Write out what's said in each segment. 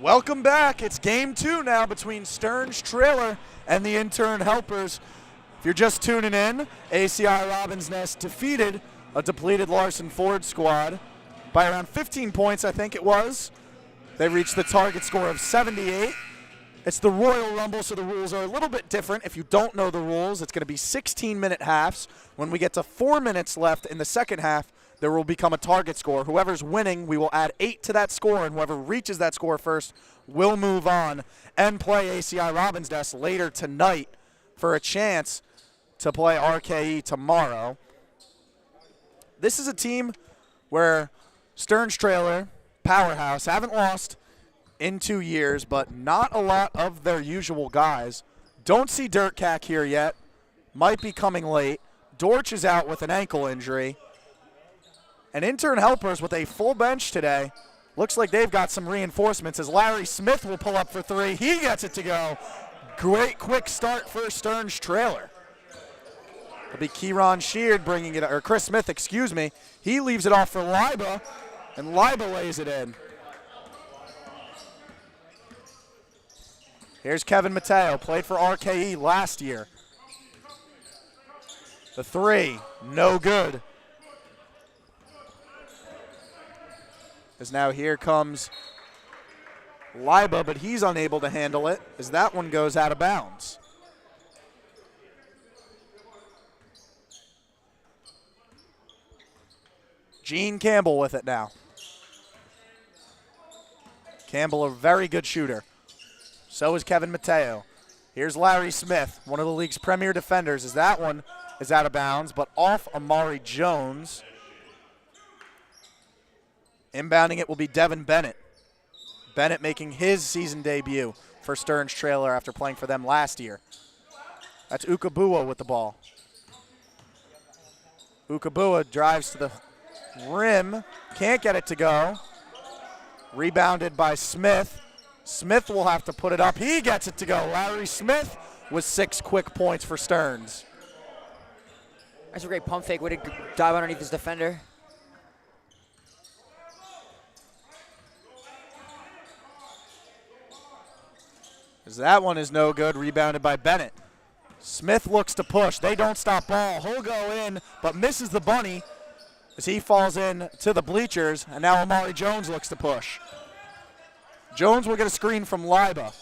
Welcome back. It's game 2 now between Stearns Trailer and the Intern Helpers. If you're just tuning in, ACI Robins Nest defeated a depleted Larson Ford squad by around 15 points, I think it was. They reached the target score of 78. It's the Royal Rumble, so the rules are a little bit different. If you don't know the rules, it's going to be 16-minute halves. When we get to 4 minutes left in the second half, there will become a target score. Whoever's winning, we will add 8 to that score, and whoever reaches that score first will move on and play ACI Robins Nest later tonight for a chance to play RKE tomorrow. This is a team where Stearns Trailer, powerhouse, haven't lost in 2 years, but not a lot of their usual guys. Don't see Dirt Cack here yet. Might be coming late. Dortch is out with an ankle injury. And Intern Helpers with a full bench today. Looks like they've got some reinforcements as Larry Smith will pull up for 3. He gets it to go. Great quick start for Stearns Trailer. It'll be Kieran Sheard bringing it, or Chris Smith, excuse me. He leaves it off for Liba, and Liba lays it in. Here's Kevin Mateo, played for RKE last year. The 3, no good. As now here comes Liba, but he's unable to handle it as that one goes out of bounds. Gene Campbell with it now. Campbell, a very good shooter. So is Kevin Mateo. Here's Larry Smith, one of the league's premier defenders, as that one is out of bounds, but off Amari Jones. Inbounding it will be Devin Bennett. Bennett making his season debut for Stearns Trailer after playing for them last year. That's Ukabua with the ball. Ukabua drives to the rim. Can't get it to go. Rebounded by Smith. Smith will have to put it up. He gets it to go. Larry Smith with 6 quick points for Stearns. That's a great pump fake. Way to dive underneath his defender. As that one is no good, rebounded by Bennett. Smith looks to push. They don't stop ball. He'll go in, but misses the bunny as he falls in to the bleachers, and now Amari Jones looks to push. Jones will get a screen from Liba.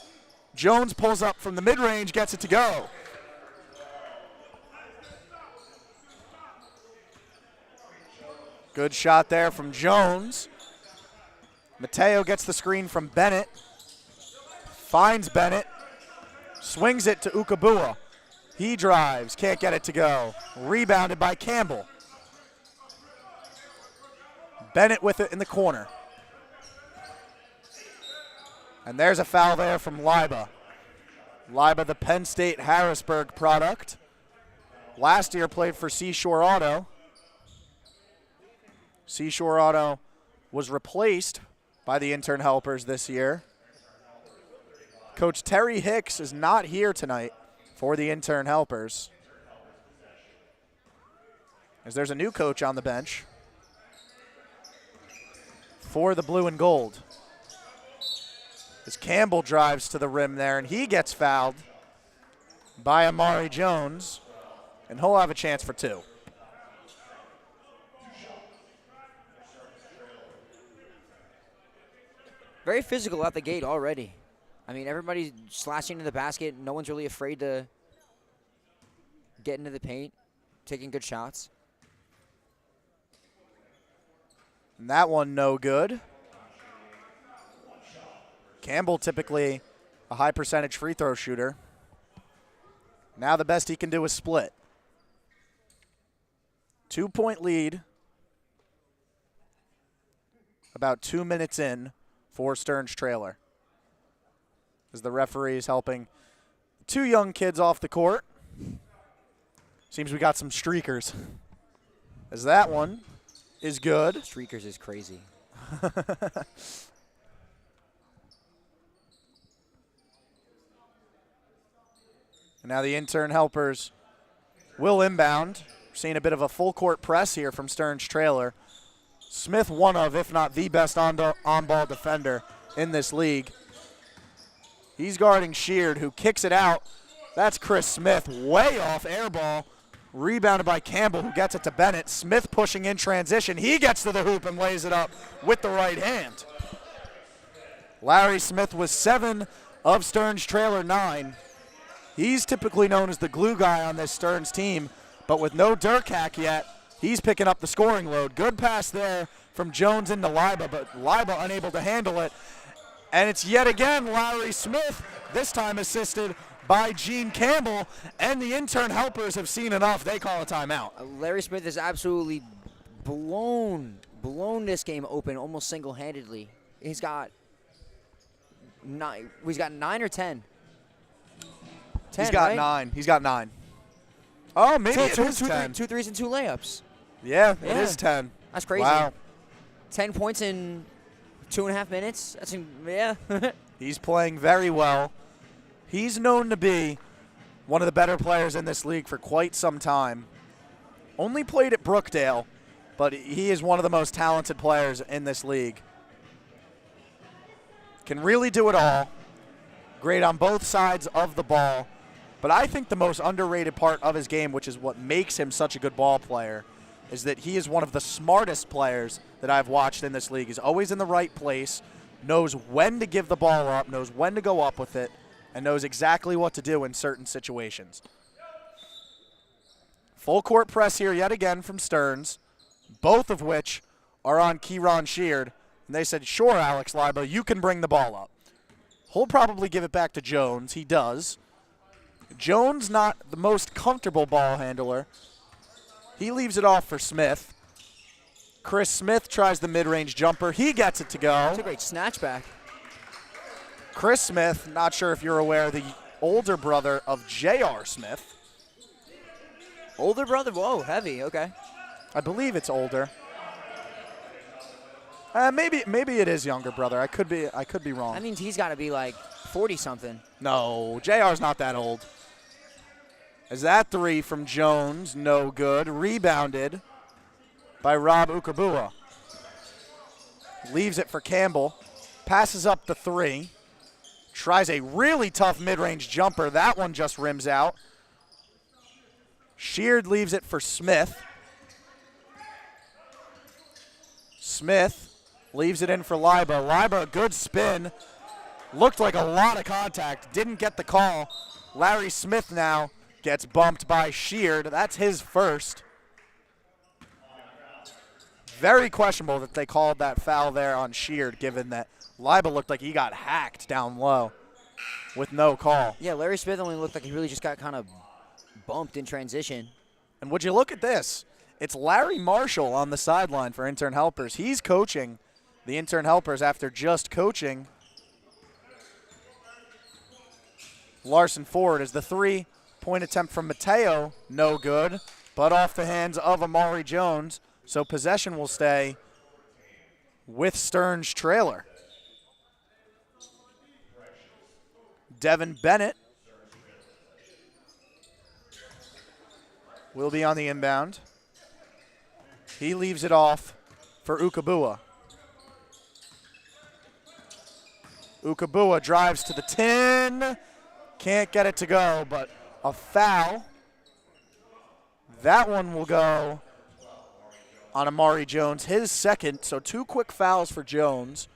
Jones pulls up from the mid-range, gets it to go. Good shot there from Jones. Mateo gets the screen from Bennett. Finds Bennett, swings it to Ukabua. He drives, can't get it to go. Rebounded by Campbell. Bennett with it in the corner. And there's a foul there from Liba. Liba, the Penn State Harrisburg product. Last year played for Seashore Auto. Seashore Auto was replaced by the Intern Helpers this year. Coach Terry Hicks is not here tonight for the Intern Helpers, as there's a new coach on the bench for the blue and gold. As Campbell drives to the rim there, and he gets fouled by Amari Jones, and he'll have a chance for 2. Very physical out the gate already. I mean, everybody's slashing to the basket. No one's really afraid to get into the paint, taking good shots. And that one no good. Campbell typically a high percentage free throw shooter. Now the best he can do is split. 2-point lead. About 2 minutes in for Stearns Trailer. As the referee is helping 2 young kids off the court. Seems we got some streakers. As that one is good. Streakers is crazy. And now the Intern Helpers will inbound. We're seeing a bit of a full court press here from Stearns Trailer. Smith, one of, if not the best on-ball defender in this league. He's guarding Sheard, who kicks it out. That's Chris Smith, way off air ball. Rebounded by Campbell, who gets it to Bennett. Smith pushing in transition. He gets to the hoop and lays it up with the right hand. Larry Smith was 7 of Stern's trailer 9. He's typically known as the glue guy on this Stern's team, but with no Durkak yet, he's picking up the scoring load. Good pass there from Jones into Liba, but Liba unable to handle it. And it's yet again Larry Smith, this time assisted by Gene Campbell, and the intern helpers have seen enough. They call a timeout. Larry Smith has absolutely blown this game open almost single-handedly. He's got 9 or 10. 10, He's got right? 9. He's got 9. Oh, maybe it is 10. 2 threes and 2 layups. Yeah, it is 10. That's crazy. Wow. 10 points in 2.5 minutes. Yeah. He's playing very well. He's known to be one of the better players in this league for quite some time. Only played at Brookdale, but he is one of the most talented players in this league. Can really do it all. Great on both sides of the ball. But I think the most underrated part of his game, which is what makes him such a good ball player, is that he is one of the smartest players that I've watched in this league. He's always in the right place, knows when to give the ball up, knows when to go up with it, and knows exactly what to do in certain situations. Full court press here yet again from Stearns, both of which are on Kieran Sheard. And they said, sure, Alex Liba, you can bring the ball up. He'll probably give it back to Jones. He does. Jones not the most comfortable ball handler. He leaves it off for Smith. Chris Smith tries the mid-range jumper. He gets it to go. That's a great snatchback. Chris Smith, not sure if you're aware, the older brother of J.R. Smith. Older brother? Whoa, heavy. Okay. I believe it's older. Maybe it is younger brother. I could be wrong. That means he's got to be like 40-something. No, JR's not that old. As that 3 from Jones, no good. Rebounded by Rob Ukabua. Leaves it for Campbell. Passes up the 3. Tries a really tough mid-range jumper. That one just rims out. Sheard leaves it for Smith. Smith leaves it in for Liba. Liba, good spin. Looked like a lot of contact. Didn't get the call. Larry Smith now gets bumped by Sheard. That's his first. Very questionable that they called that foul there on Sheard, given that Liba looked like he got hacked down low with no call. Yeah, Larry Smith only looked like he really just got kind of bumped in transition. And would you look at this? It's Larry Marshall on the sideline for Intern Helpers. He's coaching the Intern Helpers after just coaching Larson Ford. As the 3-point attempt from Mateo, no good, but off the hands of Amari Jones. So possession will stay with Stern's trailer. Devin Bennett will be on the inbound. He leaves it off for Ukabua. Ukabua drives to the 10. Can't get it to go, but a foul. That one will go on Amari Jones, his second. So 2 quick fouls for Jones.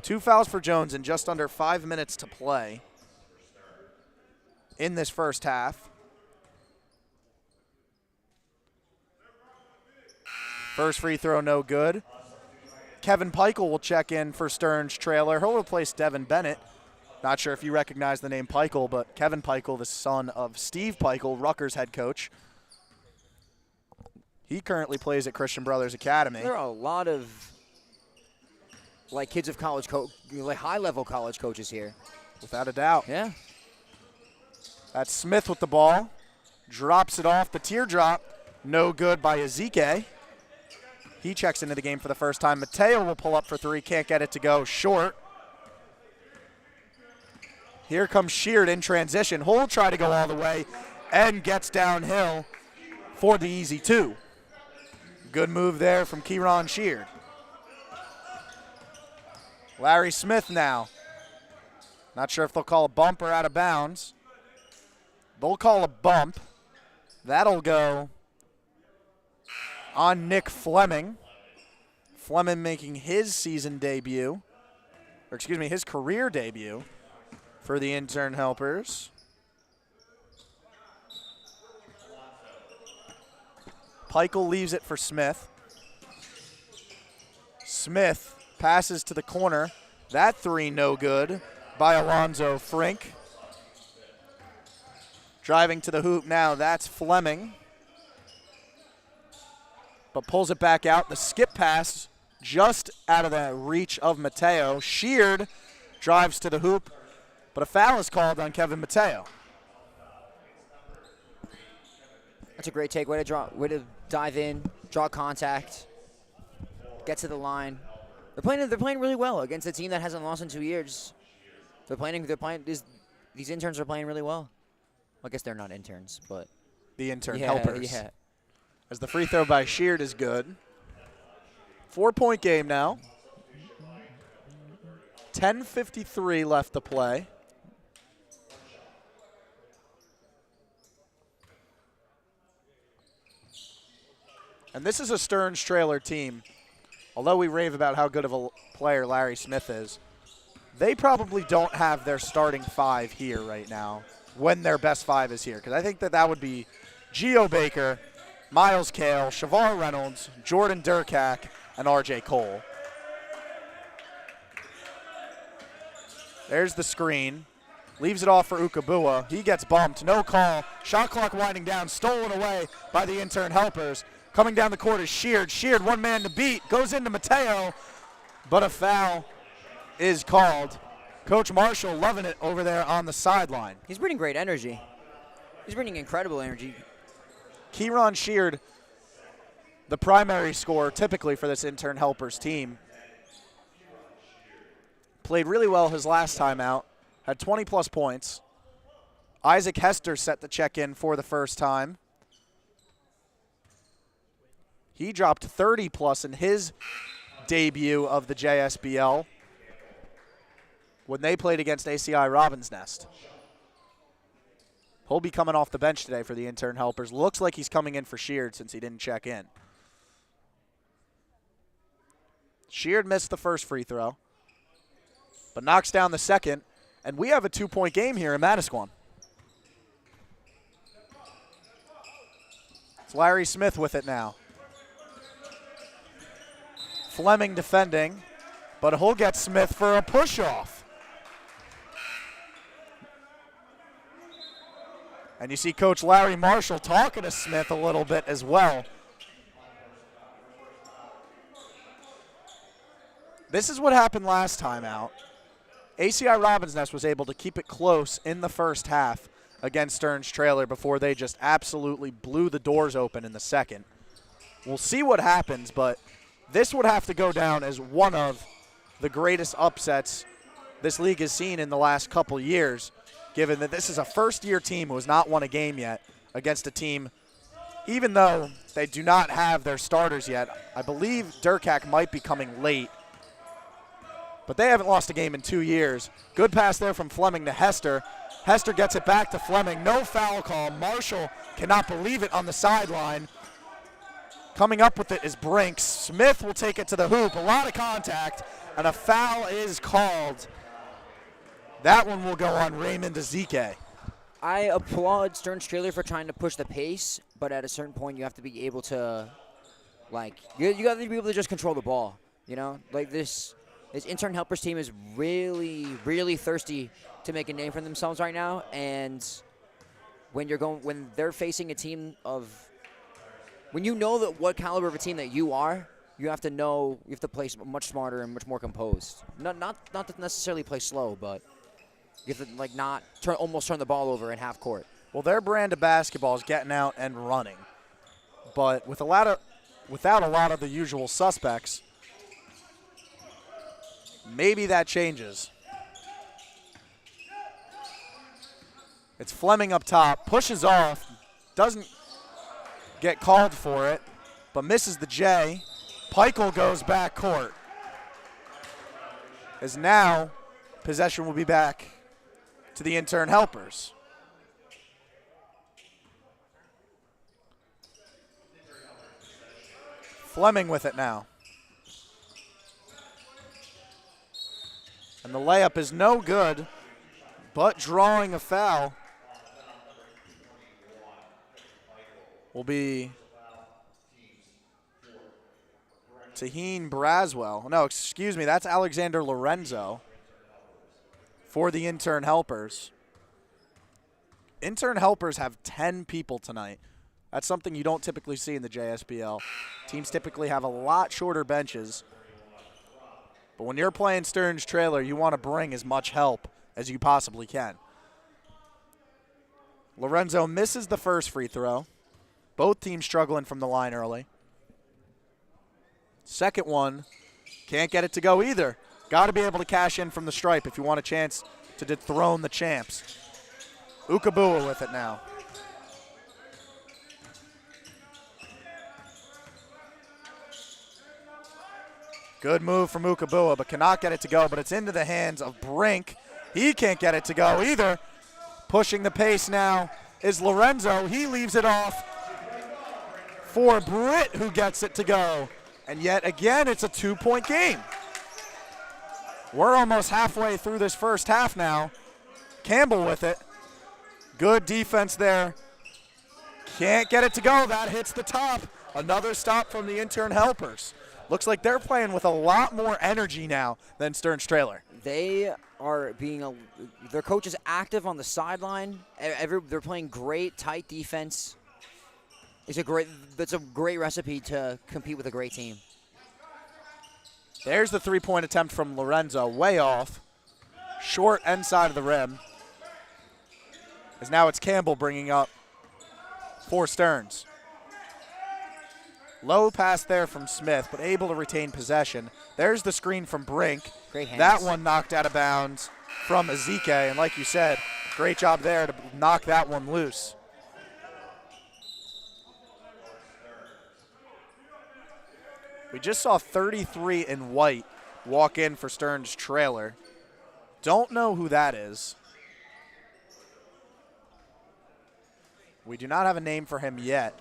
2 fouls for Jones in just under 5 minutes to play in this first half. First free throw, no good. Kevin Peichel will check in for Stern's trailer. He'll replace Devin Bennett. Not sure if you recognize the name Peichel, but Kevin Peichel, the son of Steve Peichel, Rutgers head coach. He currently plays at Christian Brothers Academy. There are a lot of kids of college, high-level college coaches here. Without a doubt. Yeah. That's Smith with the ball. Drops it off the teardrop. No good by Ezike. He checks into the game for the first time. Mateo will pull up for 3. Can't get it to go. Short. Here comes Sheard in transition. He'll try to go all the way and gets downhill for the easy 2. Good move there from Kieran Sheard. Larry Smith now Not sure if they'll call a bump or out of bounds. They'll call a bump. That'll go on Nick Fleming. Fleming making his season debut, or excuse me, his career debut for the Intern Helpers. Peichel leaves it for Smith. Smith passes to the corner. That three no good by Alonzo Frink. Driving to the hoop now, that's Fleming. But pulls it back out. The skip pass just out of the reach of Mateo. Sheard drives to the hoop, but a foul is called on Kevin Mateo. That's a great take. Way to dive in, draw contact, get to the line. They're playing really well against a team that hasn't lost in 2 years. These interns are playing really well. I guess they're not interns, but the intern helpers. Yeah. As the free throw by Sheard is good. 4-point game now. 10:53 left to play. And this is a Stearns trailer team. Although we rave about how good of a player Larry Smith is, they probably don't have their starting five here right now when their best five is here. Because I think that would be Geo Baker, Miles Kale, Shavar Reynolds, Jordan Durkak, and R.J. Cole. There's the screen. Leaves it off for Ukabua. He gets bumped. No call. Shot clock winding down. Stolen away by the Intern Helpers. Coming down the court is Sheard. Sheard, one man to beat. Goes into Mateo, but a foul is called. Coach Marshall loving it over there on the sideline. He's bringing great energy. He's bringing incredible energy. Kieran Sheard, the primary scorer typically for this Intern Helpers team, played really well his last time out, had 20-plus points. Isaac Hester set the check-in for the first time. He dropped 30-plus in his debut of the JSBL when they played against ACI Robins Nest. He'll be coming off the bench today for the Intern Helpers. Looks like he's coming in for Sheard since he didn't check in. Sheard missed the first free throw, but knocks down the second, and we have a 2-point game here in Manasquan. It's Larry Smith with it now. Fleming defending, but he'll get Smith for a push-off. And you see Coach Larry Marshall talking to Smith a little bit as well. This is what happened last time out. ACI Robins Nest was able to keep it close in the first half against Stearns Trailer before they just absolutely blew the doors open in the second. We'll see what happens, but this would have to go down as one of the greatest upsets this league has seen in the last couple years, given that this is a first-year team who has not won a game yet against a team, even though they do not have their starters yet. I believe Durkak might be coming late, but they haven't lost a game in 2 years. Good pass there from Fleming to Hester. Hester gets it back to Fleming. No foul call. Marshall cannot believe it on the sideline. Coming up with it is Brinks. Smith will take it to the hoop. A lot of contact, and a foul is called. That one will go on Raymond Ezike. I applaud Stearns Trailer for trying to push the pace, but at a certain point you have to be able to, you got to be able to just control the ball. You know, like this Intern Helpers team is really, really thirsty to make a name for themselves right now, and when they're facing a team of, when you know that what caliber of a team that you are, you have to play much smarter and much more composed. Not to necessarily play slow, but you have to almost turn the ball over in half court. Well, their brand of basketball is getting out and running, but without a lot of the usual suspects, maybe that changes. It's Fleming up top, pushes off, doesn't get called for it, but misses the J. Peichel goes back court. As now, possession will be back to the intern helpers. Fleming with it now. And the layup is no good, but drawing a foul will be Taheen Braswell. No, excuse me, that's Alexander Lorenzo for the intern helpers. Intern helpers have 10 people tonight. That's something you don't typically see in the JSBL. Teams typically have a lot shorter benches. But when you're playing Stearns Trailer, you want to bring as much help as you possibly can. Lorenzo misses the first free throw. Both teams struggling from the line early. Second one, can't get it to go either. Got to be able to cash in from the stripe if you want a chance to dethrone the champs. Ukabua with it now. Good move from Ukabua, but cannot get it to go, but it's into the hands of Brink. He can't get it to go either. Pushing the pace now is Lorenzo. He leaves it off for Britt, who gets it to go. And yet again, it's a 2-point game. We're almost halfway through this first half now. Campbell with it. Good defense there. Can't get it to go. That hits the top. Another stop from the intern helpers. Looks like they're playing with a lot more energy now than Stearns Trailer. They are being their coach is active on the sideline. They're playing great, tight defense. That's a great recipe to compete with a great team. There's the three-point attempt from Lorenzo, way off. Short end side of the rim. As now it's Campbell bringing up for Stearns. Low pass there from Smith, but able to retain possession. There's the screen from Brink. Great hands. That one knocked out of bounds from Ezike, and like you said, great job there to knock that one loose. We just saw 33 in white walk in for Stearns Trailer. Don't know who that is. We do not have a name for him yet.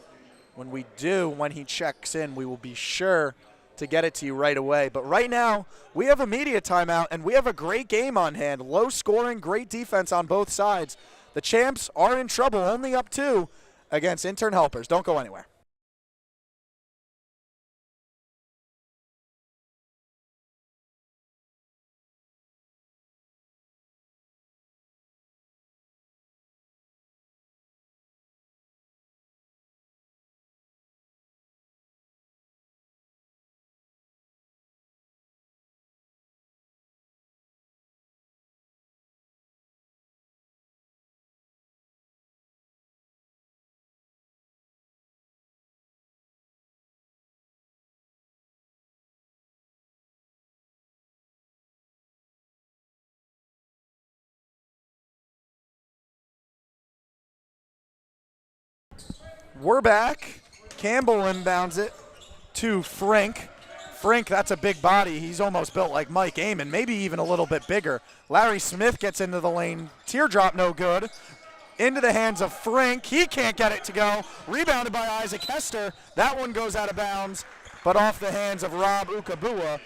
When we do, when he checks in, we will be sure to get it to you right away. But right now, we have a media timeout, and we have a great game on hand. Low scoring, great defense on both sides. The champs are in trouble, only up 2 against intern helpers. Don't go anywhere. We're back. Campbell inbounds it to Frank. Frank, that's a big body. He's almost built like Mike Amon, maybe even a little bit bigger. Larry Smith gets into the lane. Teardrop no good. Into the hands of Frank. He can't get it to go. Rebounded by Isaac Hester. That one goes out of bounds, but off the hands of Rob Ukabua,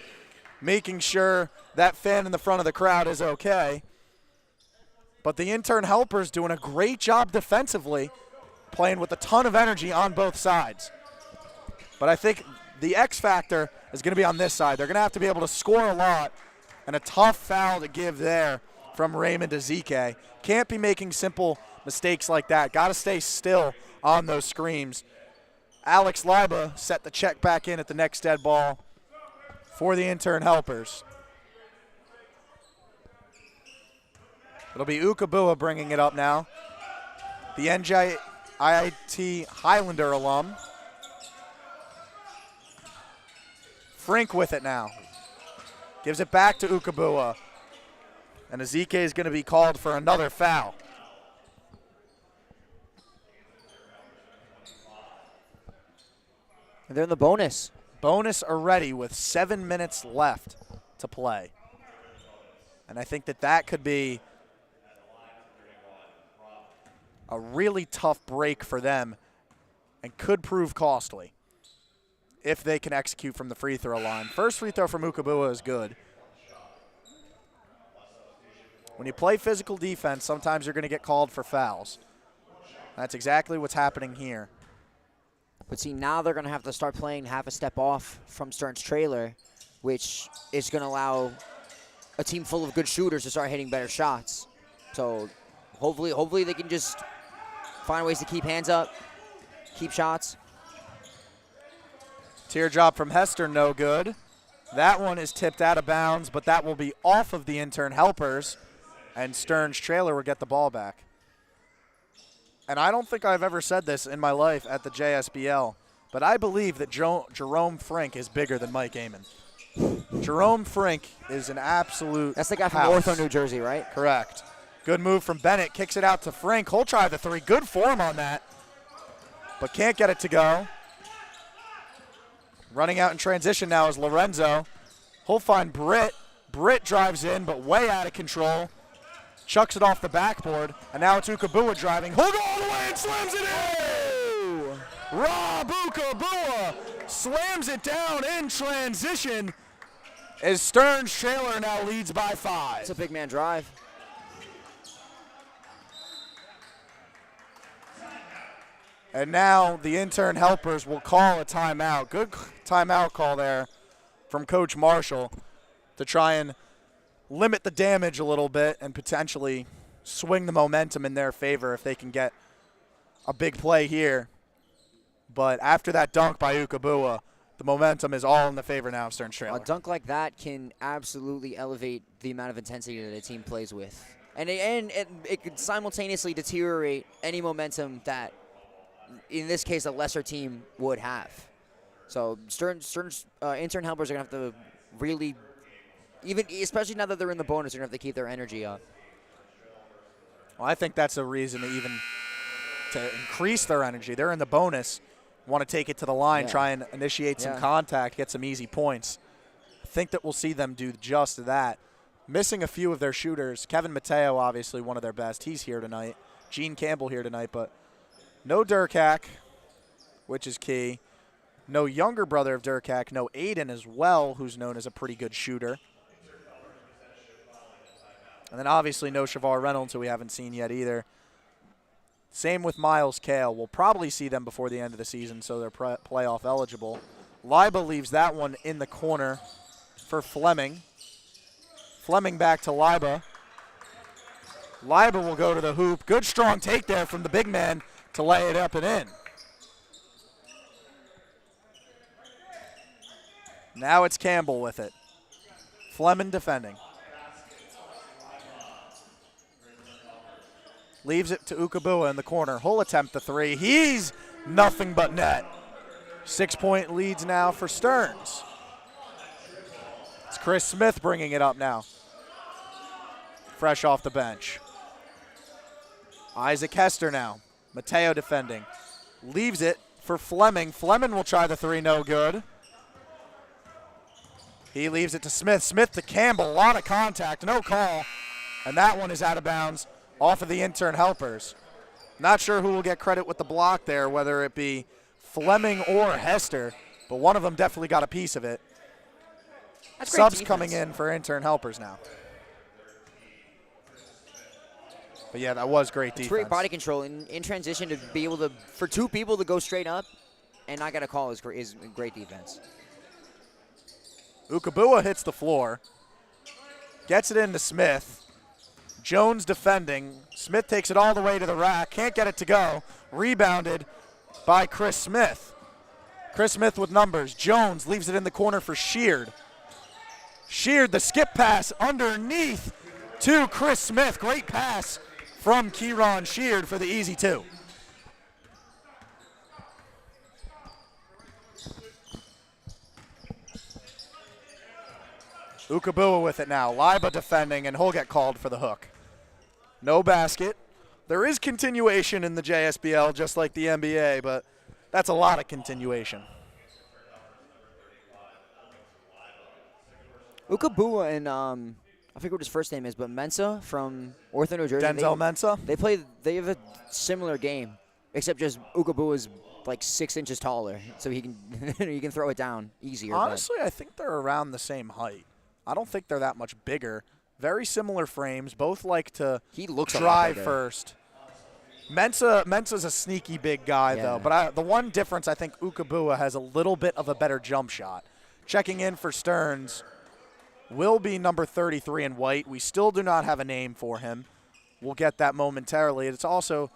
making sure that fan in the front of the crowd is okay. But the intern helpers doing a great job defensively, playing with a ton of energy on both sides. But I think the X factor is going to be on this side. They're going to have to be able to score a lot, and a tough foul to give there from Raymond Ezike. Can't be making simple mistakes like that. Got to stay still on those screams. Alex Liba set the check back in at the next dead ball for the intern helpers. It'll be Ukabua bringing it up now. The NJIT Highlander alum. Frink with it now. Gives it back to Ukabua. And Ezike is going to be called for another foul. And they're in the bonus. Bonus already with 7 minutes left to play. And I think that could be a really tough break for them and could prove costly if they can execute from the free throw line. First free throw from Ukabua is good. When you play physical defense, sometimes you're going to get called for fouls. That's exactly what's happening here. But see, now they're going to have to start playing half a step off from Stern's trailer, which is going to allow a team full of good shooters to start hitting better shots. So hopefully they can just find ways to keep hands up, keep shots. Teardrop from Hester, no good. That one is tipped out of bounds, but that will be off of the Intern helpers, and Stern's trailer will get the ball back. And I don't think I've ever said this in my life at the JSBL, but I believe that Jerome Frink is bigger than Mike Amon. Jerome Frink is an absolute That's the guy from house. Ortho, New Jersey, right? Correct. Good move from Bennett. Kicks it out to Frink. He'll try the three. Good form on that, but can't get it to go. Running out in transition now is Lorenzo. He'll find Britt. Britt drives in, but way out of control. Chucks it off the backboard, and now it's Ukabua driving. He'll go all the way and slams it in! Rob Ukabua slams it down in transition as Stern's trailer now leads by 5. It's a big man drive. And now the Intern helpers will call a timeout. Good timeout call there from Coach Marshall to try and limit the damage a little bit and potentially swing the momentum in their favor if they can get a big play here. But after that dunk by Ukabua, the momentum is all in the favor now of Stern's trailer. A dunk like that can absolutely elevate the amount of intensity that a team plays with. And it could simultaneously deteriorate any momentum that, in this case, a lesser team would have. So Stern's Intern helpers are going to have to really, especially now that they're in the bonus, they're going to have to keep their energy up. Well, I think that's a reason to increase their energy. They're in the bonus, want to take it to the line, try and initiate some contact, get some easy points. I think that we'll see them do just that. Missing a few of their shooters. Kevin Mateo, obviously one of their best. He's here tonight. Gene Campbell here tonight, but no Durkak, which is key. No younger brother of Durkak. No Aiden as well, who's known as a pretty good shooter. And then obviously no Shavar Reynolds, who we haven't seen yet either. Same with Miles Kale. We'll probably see them before the end of the season, so they're playoff eligible. Liba leaves that one in the corner for Fleming. Fleming back to Liba. Liba will go to the hoop. Good strong take there from the big man to lay it up and in. Now it's Campbell with it. Fleming defending. Leaves it to Ukabua in the corner. He'll attempt the three. He's nothing but net. 6-point leads now for Stearns. It's Chris Smith bringing it up now. Fresh off the bench. Isaac Hester now. Mateo defending. Leaves it for Fleming. Fleming will try the three, no good. He leaves it to Smith. Smith to Campbell. A lot of contact, no call. And that one is out of bounds off of the Intern helpers. Not sure who will get credit with the block there, whether it be Fleming or Hester, but one of them definitely got a piece of it. That's Subs great coming in for Intern helpers now. But yeah, that was great defense. Great body control in transition to be able to, for two people to go straight up and not get a call is great defense. Ukabua hits the floor, gets it into Smith. Jones defending. Smith takes it all the way to the rack. Can't get it to go. Rebounded by Chris Smith. Chris Smith with numbers. Jones leaves it in the corner for Sheard. Sheard, the skip pass underneath to Chris Smith. Great pass from Kieran Sheard for the easy two. Ukabua with it now. Liba defending, and he'll get called for the hook. No basket. There is continuation in the JSBL, just like the NBA, but that's a lot of continuation. Ukabua and I forget what his first name is, but Mensa from Ortho, New Jersey. Denzel Mensa. They have a similar game, except just Ukabua is like 6 inches taller, so he can he can throw it down easier. Honestly, I think they're around the same height. I don't think they're that much bigger. Very similar frames. Both like to drive first. Mensa's a sneaky big guy, though. But the one difference, I think Ukabua has a little bit of a better jump shot. Checking in for Stearns will be number 33 in white. We still do not have a name for him. We'll get that momentarily. It's also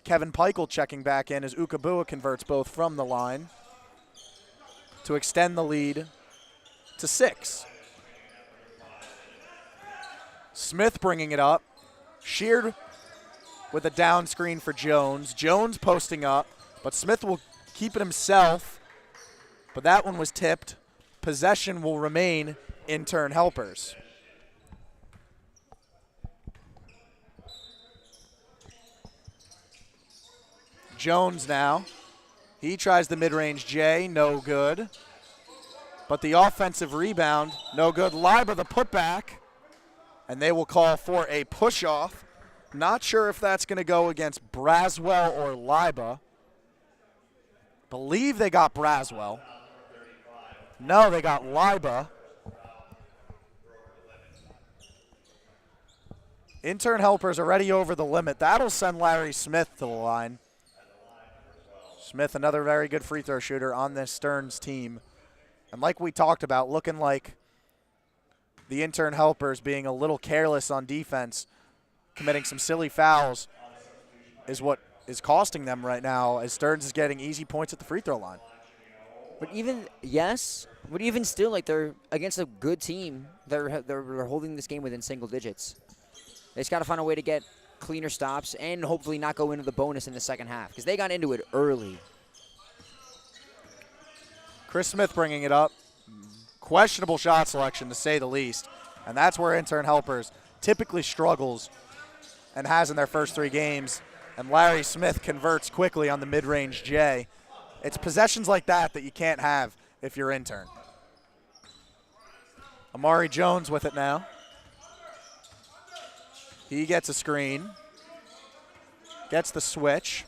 Kevin Peichel checking back in as Ukabua converts both from the line to extend the lead to 6. Smith bringing it up. Sheared with a down screen for Jones. Jones posting up, but Smith will keep it himself. But that one was tipped. Possession will remain Intern Helpers. Jones now. He tries the mid-range J, no good. But the offensive rebound, no good. Liba the putback, and they will call for a push-off. Not sure if that's going to go against Braswell or Liba. Believe they got Braswell. No, they got Liba. Intern Helpers already over the limit. That'll send Larry Smith to the line. Smith, another very good free throw shooter on this Stearns team. And like we talked about, looking like the Intern Helpers being a little careless on defense, committing some silly fouls, is what is costing them right now, as Stearns is getting easy points at the free throw line. But even still, like, they're against a good team. They're holding this game within single digits. They just got to find a way to get cleaner stops and hopefully not go into the bonus in the second half, because they got into it early. Chris Smith bringing it up. Questionable shot selection, to say the least. And that's where Intern Helpers typically struggles and has in their first 3 games. And Larry Smith converts quickly on the mid-range J. It's possessions like that that you can't have if you're Intern. Amari Jones with it now. He gets a screen. Gets the switch.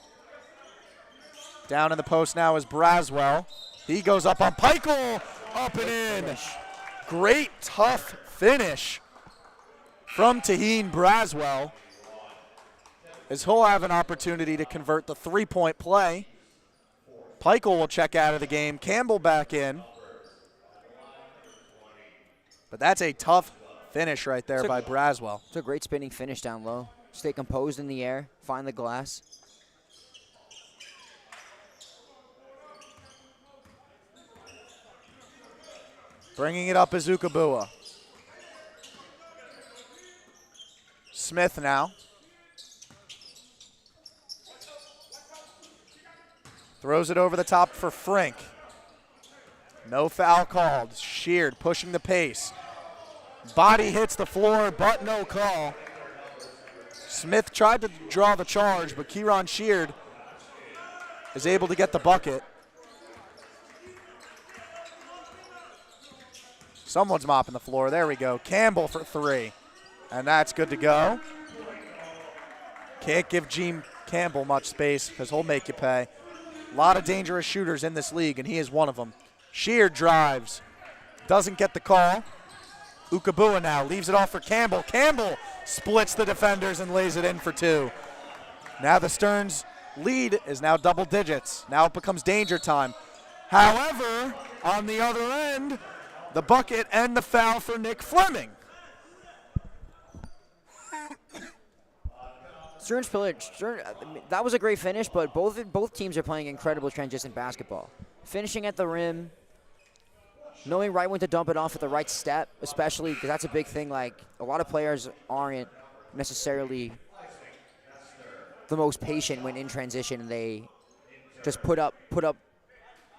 Down in the post now is Braswell. He goes up on Peichel. Up and in. Great, tough finish from Taheen Braswell, as he'll have an opportunity to convert the 3-point play. Peichel will check out of the game. Campbell back in. But that's a tough finish right there by Braswell. It's a great spinning finish down low. Stay composed in the air, find the glass. Bringing it up is Ukabua. Smith now. Throws it over the top for Frink. No foul called. Sheared, pushing the pace. Body hits the floor, but no call. Smith tried to draw the charge, but Kieran Sheared is able to get the bucket. Someone's mopping the floor. There we go. Campbell for 3. And that's good to go. Can't give Gene Campbell much space because he'll make you pay. A lot of dangerous shooters in this league, and he is one of them. Sheared drives. Doesn't get the call. Ukabua now leaves it off for Campbell. Campbell splits the defenders and lays it in for 2. Now the Stearns lead is now double digits. Now it becomes danger time. However, on the other end, the bucket and the foul for Nick Fleming. Stearns pillage. That was a great finish, but both teams are playing incredible transition basketball. Finishing at the rim, knowing right when to dump it off at the right step, especially because that's a big thing. Like, a lot of players aren't necessarily the most patient when in transition, and they just put up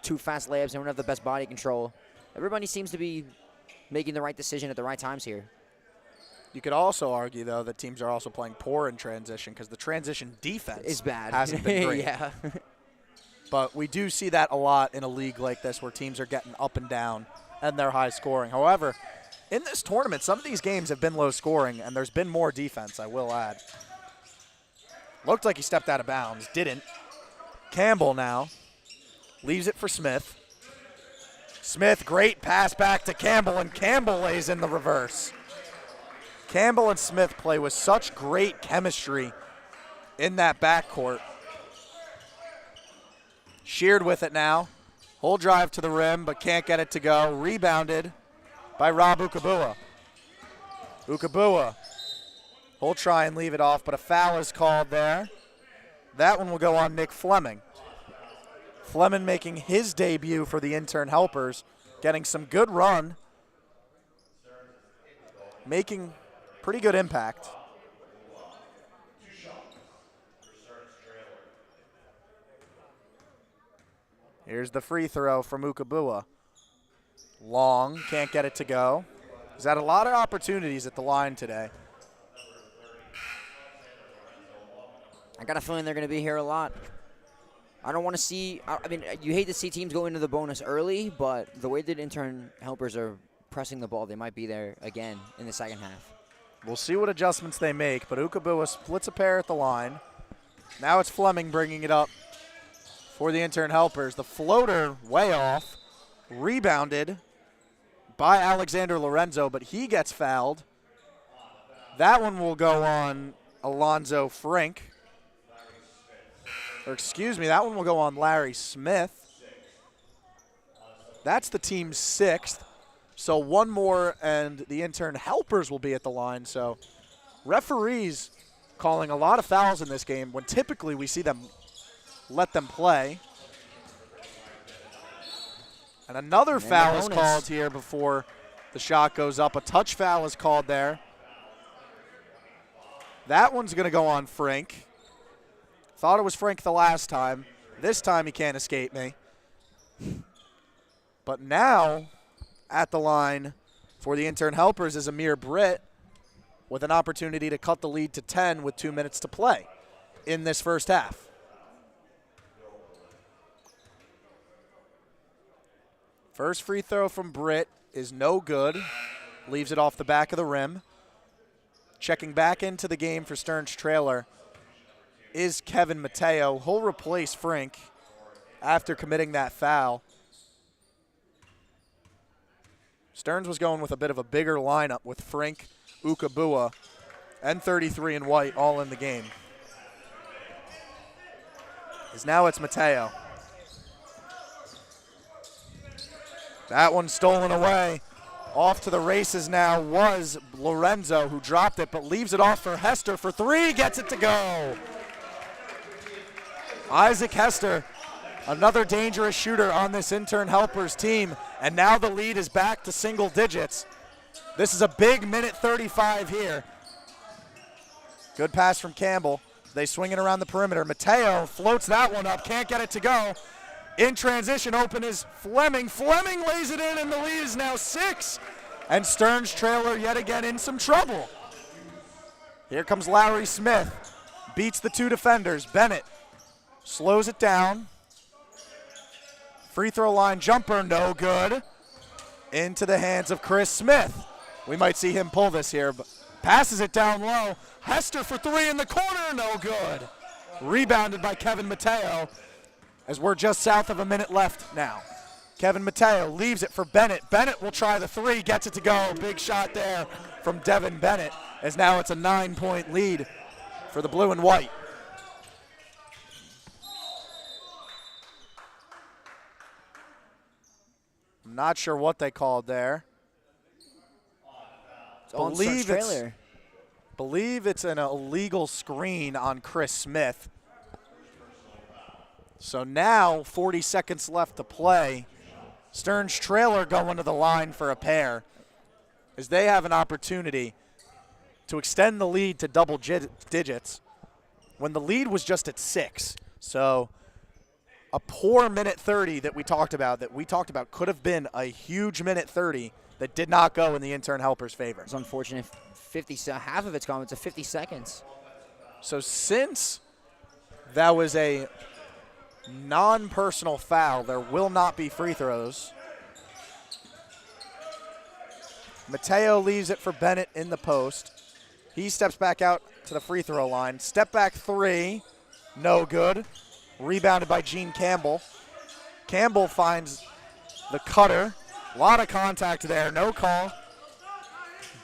too fast layups and don't have the best body control. Everybody seems to be making the right decision at the right times here. You could also argue, though, that teams are also playing poor in transition because the transition defense is bad. Hasn't been great. Yeah. But we do see that a lot in a league like this where teams are getting up and down and they're high scoring. However, in this tournament, some of these games have been low scoring, and there's been more defense, I will add. Looked like he stepped out of bounds. Didn't. Campbell now leaves it for Smith. Smith, great pass back to Campbell, and Campbell lays in the reverse. Campbell and Smith play with such great chemistry in that backcourt. Sheared with it now. Whole drive to the rim, but can't get it to go. Rebounded by Rob Ukabua. Ukabua will try and leave it off, but a foul is called there. That one will go on Nick Fleming. Fleming making his debut for the Intern Helpers, getting some good run, making pretty good impact. Here's the free throw from Ukabua. Long, can't get it to go. He's had a lot of opportunities at the line today. I got a feeling they're going to be here a lot. I don't want to see, I mean, you hate to see teams go into the bonus early, but the way that Intern Helpers are pressing the ball, they might be there again in the second half. We'll see what adjustments they make, but Ukabua splits a pair at the line. Now it's Fleming bringing it up for the Intern Helpers. The floater way off, rebounded by Alexander Lorenzo, but he gets fouled. That one will go on Alonzo Frink. Or excuse me, that one will go on Larry Smith. That's the team's 6th. So one more and the Intern Helpers will be at the line. So referees calling a lot of fouls in this game when typically we see them let them play. And another foul is called here before the shot goes up. A touch foul is called there. That one's going to go on Frink. Thought it was Frink the last time. This time he can't escape me. But now at the line for the Intern Helpers is Amir Britt with an opportunity to cut the lead to 10 with 2 minutes to play in this first half. First free throw from Britt is no good. Leaves it off the back of the rim. Checking back into the game for Stearns Trailer is Kevin Mateo. He'll replace Frink after committing that foul. Stearns was going with a bit of a bigger lineup with Frink, Ukabua, and 33 and White all in the game. As now it's Mateo. That one stolen away. Off to the races now was Lorenzo, who dropped it, but leaves it off for Hester for 3, gets it to go. Isaac Hester, another dangerous shooter on this Intern Helpers team, and now the lead is back to single digits. This is a big minute 35 here. Good pass from Campbell. They swing it around the perimeter. Mateo floats that one up, can't get it to go. In transition, open is Fleming. Fleming lays it in, and the lead is now 6. And Stearns Trailer yet again in some trouble. Here comes Larry Smith. Beats the 2 defenders. Bennett slows it down. Free throw line jumper, no good. Into the hands of Chris Smith. We might see him pull this here, but passes it down low. Hester for 3 in the corner, no good. Rebounded by Kevin Mateo, as we're just south of a minute left now. Kevin Mateo leaves it for Bennett. Bennett will try the 3, gets it to go. Big shot there from Devin Bennett, as now it's a 9-point lead for the blue and white. I'm not sure what they called there. Believe it's an illegal screen on Chris Smith. So now 40 seconds left to play. Stearns Trailer going to the line for a pair as they have an opportunity to extend the lead to double digits when the lead was just at 6. So a poor minute 30 that we talked about could have been a huge minute 30 that did not go in the Intern Helpers' favor. It's unfortunate. Half of it's gone to 50 seconds. So since that was a non-personal foul, there will not be free throws. Mateo leaves it for Bennett in the post. He steps back out to the free throw line. Step back three, no good. Rebounded by Gene Campbell. Campbell finds the cutter. A lot of contact there, no call.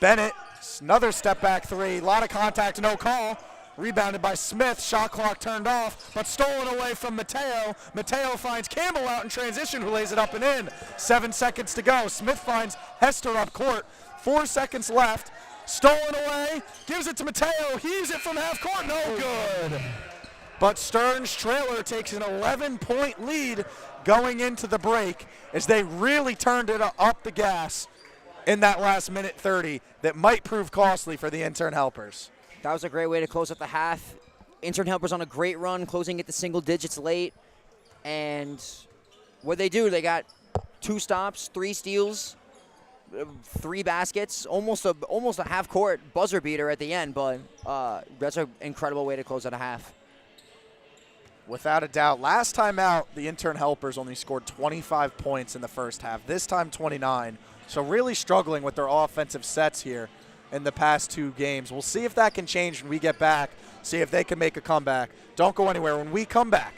Bennett, another step back three, a lot of contact, no call. Rebounded by Smith, shot clock turned off, but stolen away from Mateo. Mateo finds Campbell out in transition, who lays it up and in. 7 seconds to go. Smith finds Hester up court. 4 seconds left. Stolen away, gives it to Mateo. Heaves it from half court, no good. But Stern's Trailer takes an 11-point lead going into the break as they really turned it up the gas in that last minute 30 that might prove costly for the Intern Helpers. That was a great way to close out the half. Intern Helpers on a great run, closing at the single digits late. And what they do, they got 2 stops, 3 steals, 3 baskets, almost a half-court buzzer beater at the end. But that's an incredible way to close out a half. Without a doubt. Last time out, the Intern Helpers only scored 25 points in the first half. This time, 29. So really struggling with their offensive sets here in the past 2 games. We'll see if that can change when we get back, see if they can make a comeback. Don't go anywhere. When we come back,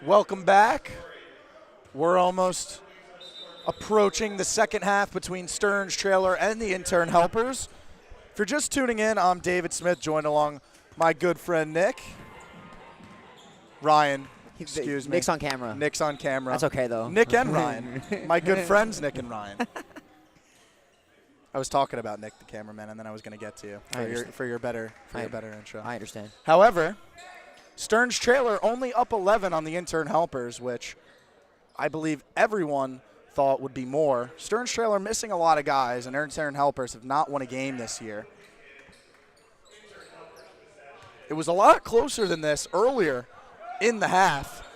Welcome back. We're almost approaching the second half between Stearns Trailer and the Intern Helpers. If you're just tuning in, I'm David Smith, joined along my good friend Nick. Ryan, excuse me. Nick's on camera. Nick's on camera. That's okay, though. Nick and Ryan. My good friends, Nick and Ryan. I was talking about Nick, the cameraman, and then I was going to get to you for your better intro. I understand. However, Stearns Trailer only up 11 on the Intern Helpers, which I believe everyone thought would be more. Stearns Trailer missing a lot of guys, and Intern Helpers have not won a game this year. It was a lot closer than this earlier in the half,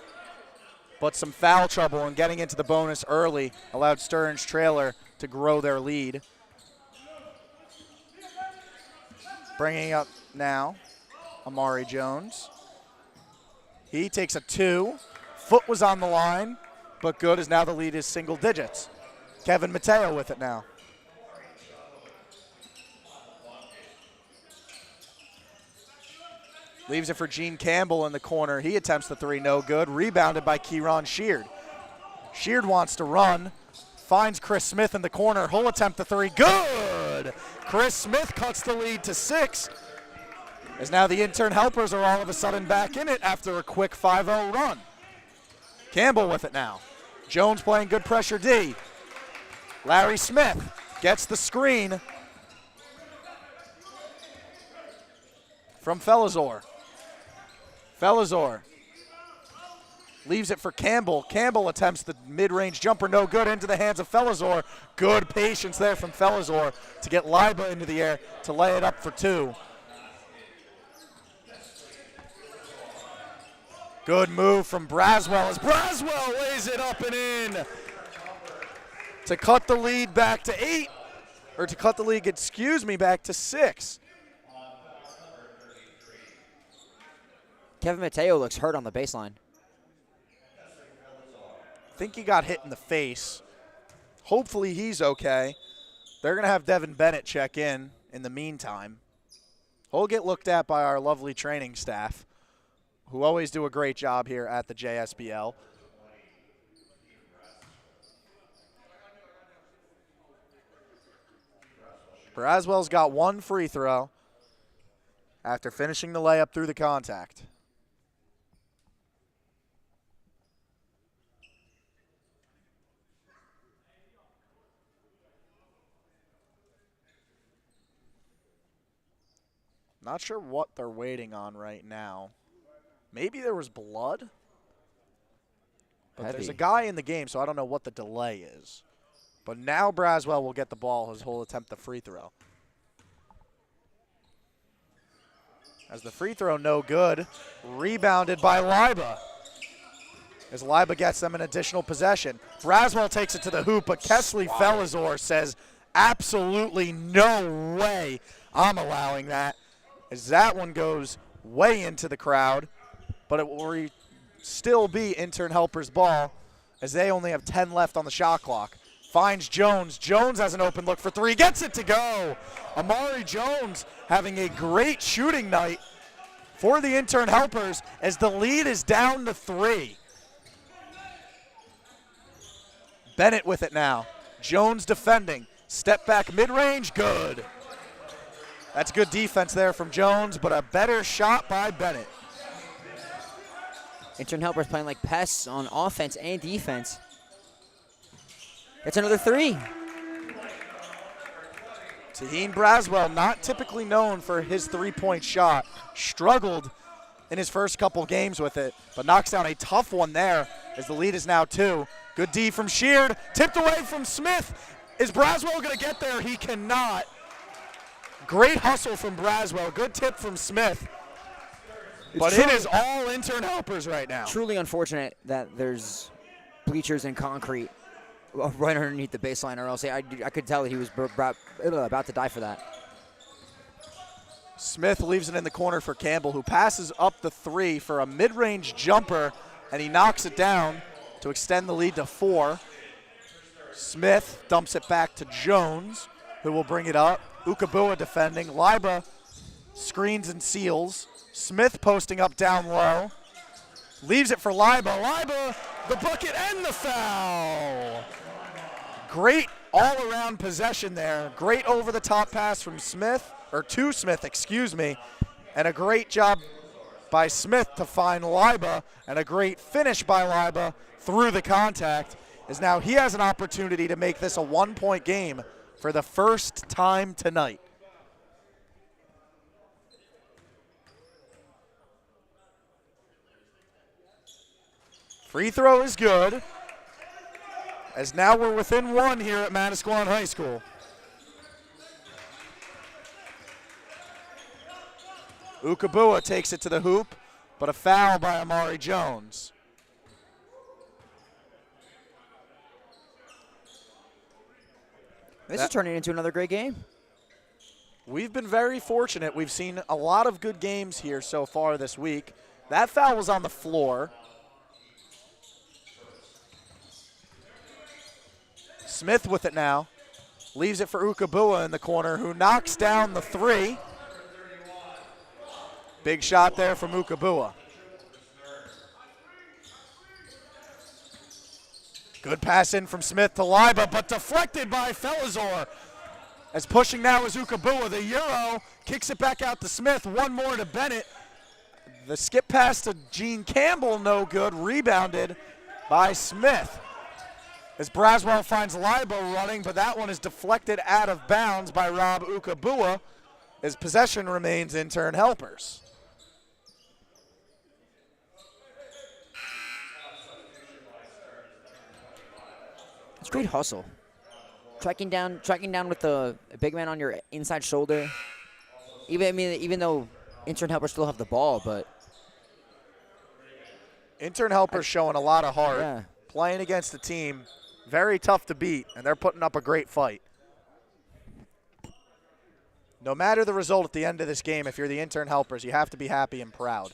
but some foul trouble and getting into the bonus early allowed Stearns Trailer to grow their lead. Bringing up now Amari Jones. He takes a 2. Foot was on the line, but good, as now the lead is single digits. Kevin Mateo with it now. Leaves it for Gene Campbell in the corner. He attempts the 3, no good. Rebounded by Kieran Sheard. Sheard wants to run. Finds Chris Smith in the corner. He'll attempt the 3. Good! Chris Smith cuts the lead to 6. As now the Intern Helpers are all of a sudden back in it after a quick 5-0 run. Campbell with it now. Jones playing good pressure D. Larry Smith gets the screen from Felizor. Felizor leaves it for Campbell. Campbell attempts the mid-range jumper, no good, into the hands of Felizor. Good patience there from Felizor to get Liba into the air to lay it up for 2. Good move from Braswell as Braswell lays it up and in to cut the lead back to 8, or to cut the lead, back to 6. Kevin Mateo looks hurt on the baseline. I think he got hit in the face. Hopefully he's okay. They're going to have Devin Bennett check in the meantime. He'll get looked at by our lovely training staff, who always do a great job here at the JSBL. Braswell's got 1 free throw after finishing the layup through the contact. Not sure what they're waiting on right now. Maybe there was blood? But there's a guy in the game, so I don't know what the delay is. But now Braswell will get the ball, as he'll attempt the free throw. As the free throw no good, rebounded by Liba. As Liba gets them an additional possession. Braswell takes it to the hoop, but Kesley Felizor says, absolutely no way I'm allowing that. As that one goes way into the crowd, but it will still be Intern Helpers ball, as they only have 10 left on the shot clock. Finds Jones. Jones has an open look for 3. Gets it to go. Amari Jones having a great shooting night for the Intern Helpers as the lead is down to 3. Bennett with it now. Jones defending. Step back mid-range. Good. That's good defense there from Jones, but a better shot by Bennett. Intern Helpers playing like pests on offense and defense. It's another 3. Taheen Braswell, not typically known for his 3-point shot, struggled in his first couple games with it, but knocks down a tough one there as the lead is now 2. Good D from Sheard, tipped away from Smith. Is Braswell going to get there? He cannot. Great hustle from Braswell, good tip from Smith. But it is all Intern Helpers right now. Truly unfortunate that there's bleachers and concrete right underneath the baseline, or else I could tell that he was about to die for that. Smith leaves it in the corner for Campbell, who passes up the 3 for a mid-range jumper, and he knocks it down to extend the lead to 4. Smith dumps it back to Jones, who will bring it up. Ukabua defending. Liba screens and seals. Smith posting up down low. Leaves it for Liba. Liba, the bucket and the foul. Great all-around possession there. Great over-the-top pass from Smith, or to Smith, excuse me. And a great job by Smith to find Liba, and a great finish by Liba through the contact, as now he has an opportunity to make this a one-point game for the first time tonight. Free throw is good, as now we're within one here at Manasquan High School. Ukabua takes it to the hoop, but a foul by Amari Jones. This is turning into another great game. We've been very fortunate. We've seen a lot of good games here so far this week. That foul was on the floor. Smith with it now. Leaves it for Ukabua in the corner, who knocks down the three. Big shot there from Ukabua. Good pass in from Smith to Liba, but deflected by Felizor. As pushing now is Ukabua. The Euro kicks it back out to Smith. One more to Bennett. The skip pass to Gene Campbell, no good. Rebounded by Smith. As Braswell finds Liba running, but that one is deflected out of bounds by Rob Ukabua, as possession remains Intern Helpers. It's great hustle. Tracking down with the big man on your inside shoulder. Even though Intern Helpers still have the ball, but Intern Helpers showing a lot of heart, yeah. Playing against a team very tough to beat, and they're putting up a great fight. No matter the result at the end of this game, if you're the Intern Helpers, you have to be happy and proud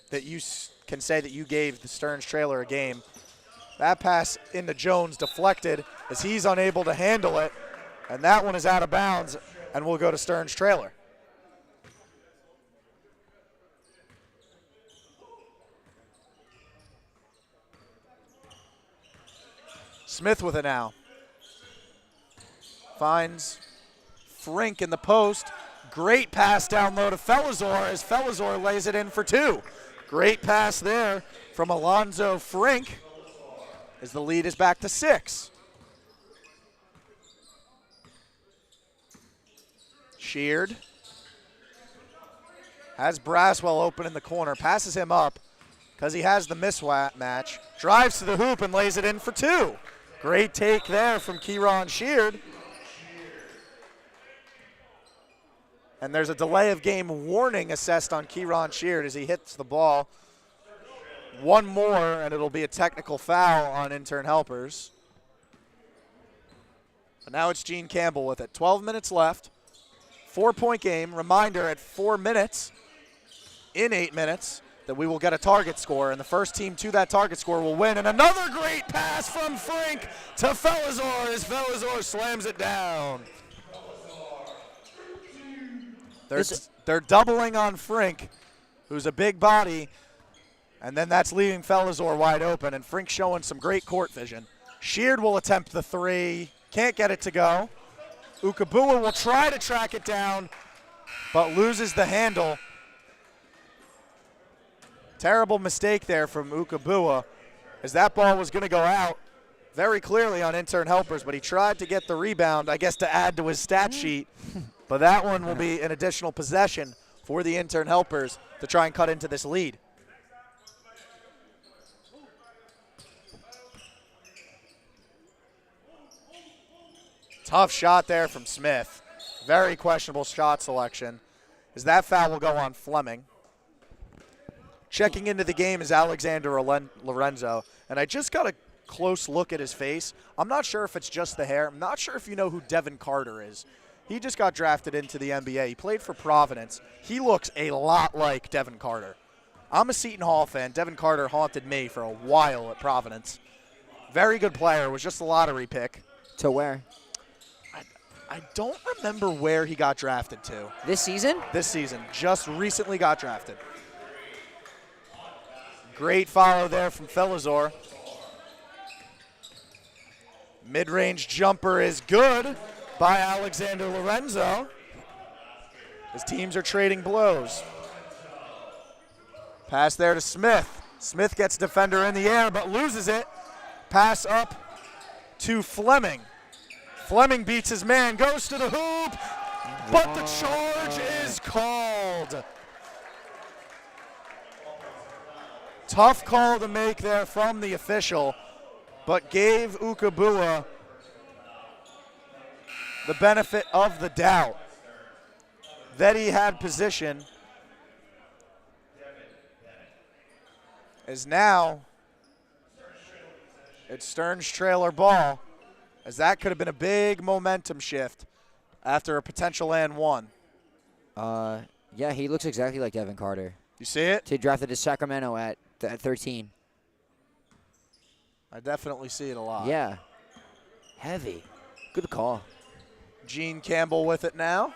that you can say that you gave the Stearns Trailer a game. That pass into Jones deflected as he's unable to handle it, and that one is out of bounds and will go to Stearns Trailer. Smith with it now. Finds Frink in the post. Great pass down low to Felizor as Felizor lays it in for two. Great pass there from Alonzo Frink as the lead is back to 6. Sheared. Has Braswell open in the corner. Passes him up because he has the mismatch. Drives to the hoop and lays it in for two. Great take there from Kieran Sheard. And there's a delay of game warning assessed on Kieran Sheard as he hits the ball. One more, and it'll be a technical foul on Intern Helpers. But now it's Gene Campbell with it. 12 minutes left. 4-point game. Reminder at 4 minutes, in 8 minutes, that we will get a target score, and the first team to that target score will win. And another great pass from Frink to Felizor as Felizor slams it down. They're doubling on Frink, who's a big body, and then that's leaving Felizor wide open, and Frink showing some great court vision. Sheard will attempt the three, can't get it to go. Ukabua will try to track it down, but loses the handle. Terrible mistake there from Ukabua, as that ball was going to go out very clearly on Intern Helpers, but he tried to get the rebound, I guess, to add to his stat sheet. But that one will be an additional possession for the Intern Helpers to try and cut into this lead. Tough shot there from Smith. Very questionable shot selection, as that foul will go on Fleming. Checking into the game is Alexander Lorenzo, and I just got a close look at his face. I'm not sure if it's just the hair. I'm not sure if you know who Devin Carter is. He just got drafted into the NBA. He played for Providence. He looks a lot like Devin Carter. I'm a Seton Hall fan. Devin Carter haunted me for a while at Providence. Very good player. Was just a lottery pick. To where? I don't remember where he got drafted to. This season? This season. Just recently got drafted. Great follow there from Felizor. Mid-range jumper is good by Alexander Lorenzo. His teams are trading blows. Pass there to Smith. Smith gets defender in the air but loses it. Pass up to Fleming. Fleming beats his man, goes to the hoop, but the charge is called. Tough call to make there from the official, but gave Ukabua the benefit of the doubt that he had position. As now it's Stern's trailer ball, as that could have been a big momentum shift after a potential and one. Yeah, he looks exactly like Devin Carter. You see it? He drafted to Sacramento at 13. I definitely see it a lot. Yeah. Heavy. Good call. Gene Campbell with it now.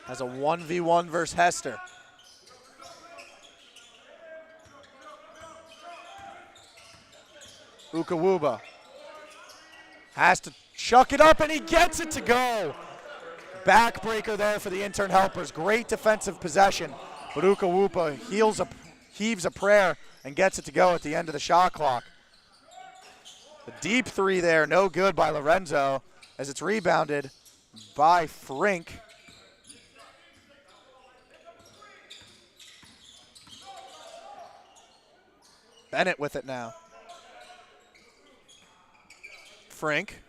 Has a 1v1 versus Hester. Ukawuba has to chuck it up, and he gets it to go. Backbreaker there for the Intern helpers. Great defensive possession, but Ukawuba heaves a prayer and gets it to go at the end of the shot clock. The deep three there, no good by Lorenzo, as it's rebounded by Frink. Bennett with it now. Frink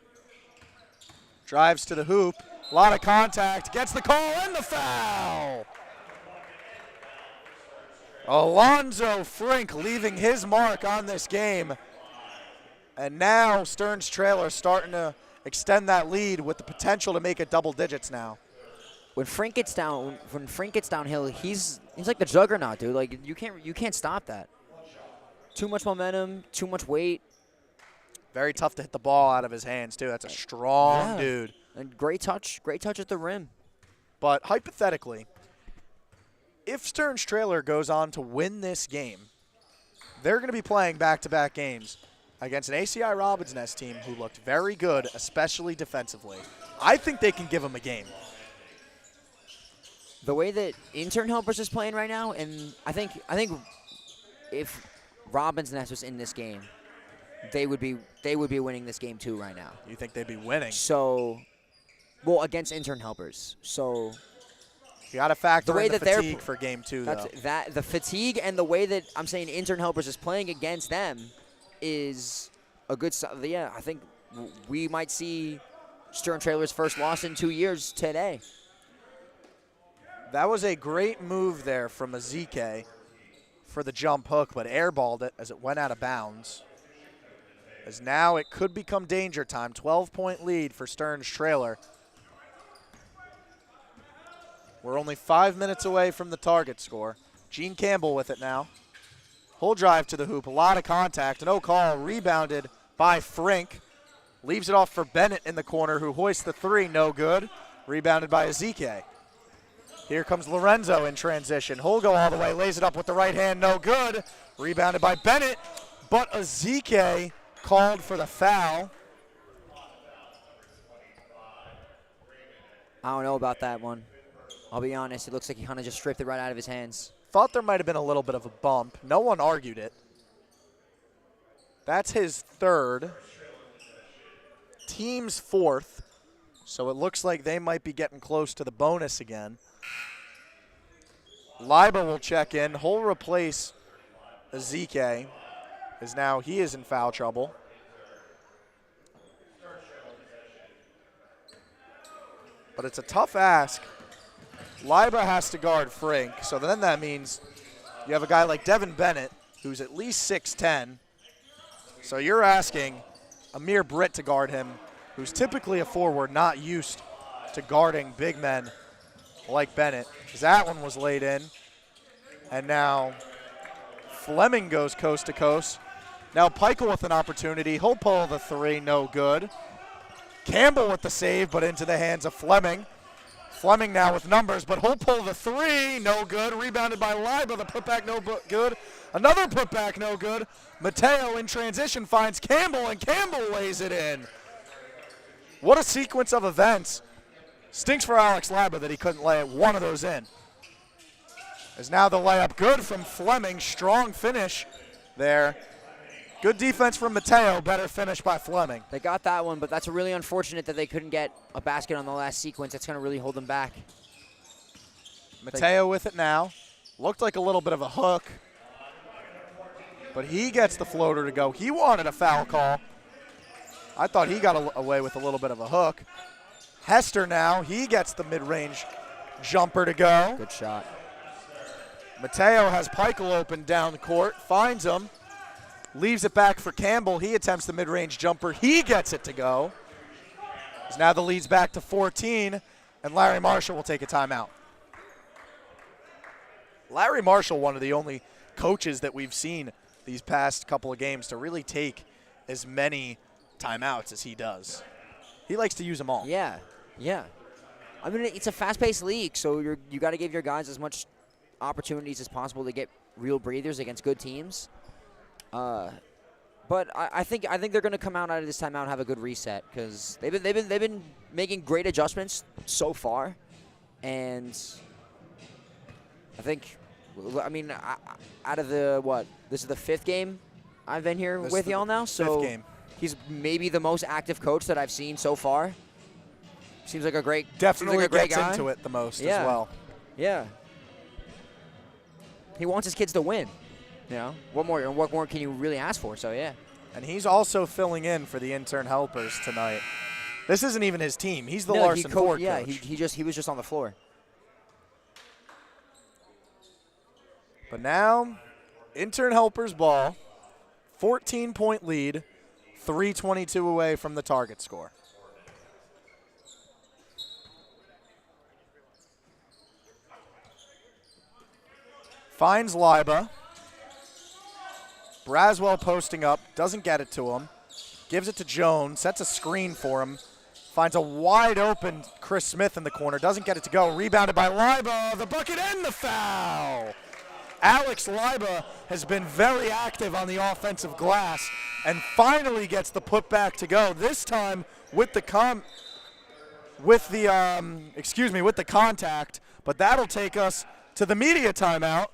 drives to the hoop. A lot of contact. Gets the call and the foul. Alonzo Frink leaving his mark on this game. And now Stern's trailer starting to extend that lead with the potential to make it double digits now. When Frink gets downhill, he's like the juggernaut, dude. Like you can't stop that. Too much momentum, too much weight. Very tough to hit the ball out of his hands, too. That's a strong dude. And great touch at the rim. But hypothetically, if Stern's trailer goes on to win this game, they're going to be playing back-to-back games against an ACI Robbins Nest team who looked very good, especially defensively. I think they can give them a game. The way that Intern Helpers is playing right now, and I think if Robbins Nest was in this game, they would be winning this game too right now. You think they'd be winning? So, well, against Intern Helpers. So you got to factor in the fatigue for game two, though. The fatigue and the way that I'm saying Intern Helpers is playing against them is a good. Yeah, I think we might see Stern Trailer's first loss in 2 years today. That was a great move there from Ezike for the jump hook, but airballed it as it went out of bounds. As now it could become danger time. 12-point lead for Stern's trailer. We're only 5 minutes away from the target score. Gene Campbell with it now. Full drive to the hoop, a lot of contact, no call, rebounded by Frink. Leaves it off for Bennett in the corner, who hoists the three, no good. Rebounded by Ezike. Here comes Lorenzo in transition. He'll go all the way, lays it up with the right hand, no good. Rebounded by Bennett, but Ezike called for the foul. I don't know about that one. I'll be honest, it looks like he kind of just stripped it right out of his hands. Thought there might have been a little bit of a bump. No one argued it. That's his third. Team's fourth. So it looks like they might be getting close to the bonus again. Leiba will check in. He'll replace Ezike, as now he is in foul trouble. But it's a tough ask. Leiba has to guard Frink, so then that means you have a guy like Devin Bennett, who's at least 6'10". So you're asking Amir Britt to guard him, who's typically a forward, not used to guarding big men like Bennett. Because that one was laid in. And now Fleming goes coast to coast. Now Peichel with an opportunity. He'll pull the three, no good. Campbell with the save, but into the hands of Fleming. Fleming now with numbers, but he'll pull the three. No good. Rebounded by Liba. The putback no good. Another putback no good. Mateo in transition finds Campbell, and Campbell lays it in. What a sequence of events. Stinks for Alex Liba that he couldn't lay one of those in. As now the layup good from Fleming. Strong finish there. Good defense from Mateo. Better finish by Fleming. They got that one, but that's really unfortunate that they couldn't get a basket on the last sequence. It's going to really hold them back. Mateo with it now. Looked like a little bit of a hook, but he gets the floater to go. He wanted a foul call. I thought he got away with a little bit of a hook. Hester now, he gets the mid-range jumper to go. Good shot. Mateo has Peichel open down the court, finds him, leaves it back for Campbell. He attempts the mid-range jumper. He gets it to go. As now the lead's back to 14, and Larry Marshall will take a timeout. Larry Marshall, one of the only coaches that we've seen these past couple of games to really take as many timeouts as he does. He likes to use them all. Yeah, yeah. I mean, it's a fast-paced league, so you got to give your guys as much opportunities as possible to get real breathers against good teams. But I think they're going to come out of this timeout and have a good reset because they've been making great adjustments so far, and I mean out of the this is the 5th game I've been here with y'all now, so 5th game. He's maybe the most active coach that I've seen so far. Seems like a great definitely like a great gets guy. into it the most as well. Yeah. He wants his kids to win. You know, what more can you really ask for? So yeah. And he's also filling in for the intern helpers tonight. This isn't even his team. He's the Larson Ford coach. Yeah, he was just on the floor. But now, intern helpers ball, 14-point lead, 3:22 away from the target score. Finds Liba. Braswell posting up, doesn't get it to him. Gives it to Jones, sets a screen for him. Finds a wide open Chris Smith in the corner, doesn't get it to go. Rebounded by Liba, the bucket and the foul. Alex Liba has been very active on the offensive glass and finally gets the putback to go. This time with the contact, but that'll take us to the media timeout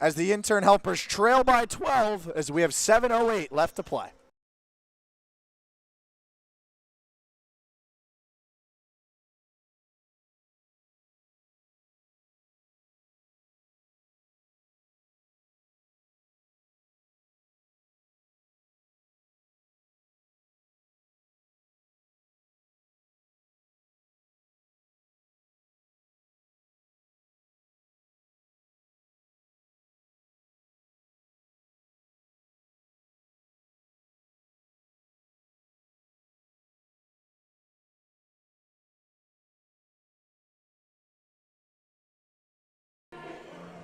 as the intern helpers trail by 12 as we have 7:08 left to play.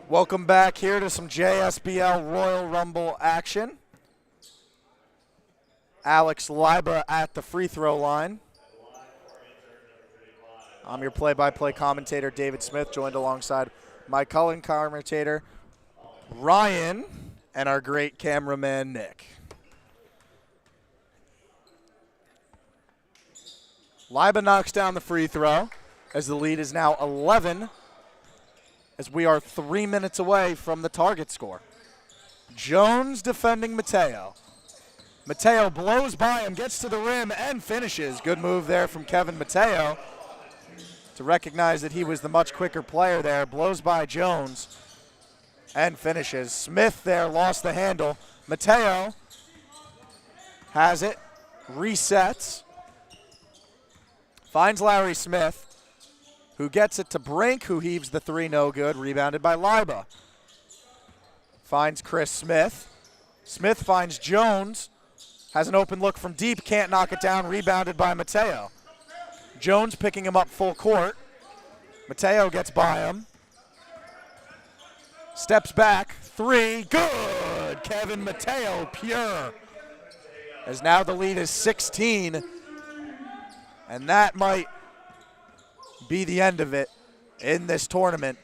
Welcome back here to some JSBL Royal Rumble action. Alex Liba at the free throw line. I'm your play-by-play commentator, David Smith, joined alongside my Cullen commentator, Ryan, and our great cameraman, Nick. Liba knocks down the free throw as the lead is now 11 as we are 3 minutes away from the target score. Jones defending Mateo. Mateo blows by him, gets to the rim, and finishes. Good move there from Kevin Mateo to recognize that he was the much quicker player there. Blows by Jones and finishes. Smith there lost the handle. Mateo has it, resets, finds Larry Smith, who gets it to Brink, who heaves the three, no good. Rebounded by Liba. Finds Chris Smith. Smith finds Jones. Has an open look from deep, can't knock it down. Rebounded by Mateo. Jones picking him up full court. Mateo gets by him. Steps back, three, good! Kevin Mateo, pure. As now the lead is 16. And that might be the end of it in this tournament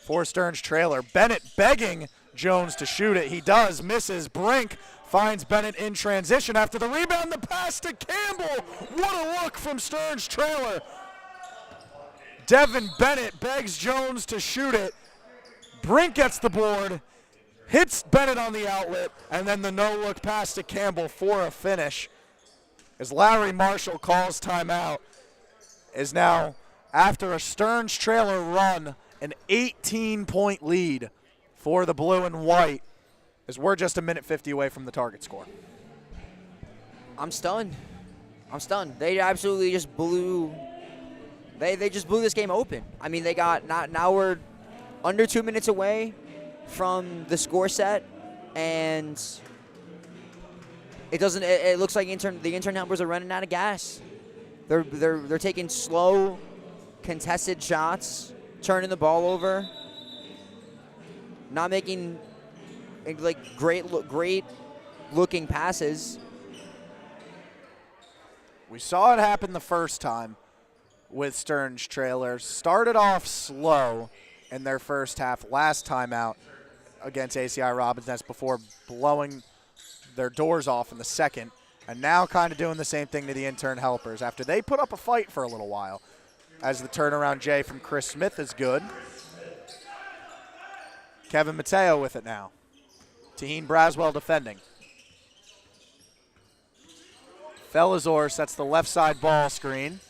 for Stearns Trailer. Bennett begging Jones to shoot it. He does, misses. Brink finds Bennett in transition after the rebound. The pass to Campbell. What a look from Stearns Trailer. Devin Bennett begs Jones to shoot it. Brink gets the board, hits Bennett on the outlet, and then the no-look pass to Campbell for a finish. As Larry Marshall calls timeout, is now, after a Stearns Trailer run, an 18-point lead for the blue and white, as we're just a minute 50 away from the target score. I'm stunned. They absolutely just blew. They just blew this game open. I mean, they got now we're under 2 minutes away from the score set, and it looks like the intern helpers are running out of gas. They're taking slow, contested shots, turning the ball over, not making like great looking passes. We saw it happen the first time with Stearns Trailer. Started off slow in their first half last time out against ACI Robbins Nest before blowing their doors off in the second, and now kind of doing the same thing to the intern helpers after they put up a fight for a little while, as the turnaround J from Chris Smith is good. Kevin Mateo with it now. Taheen Braswell defending. Felizor sets the left side ball screen.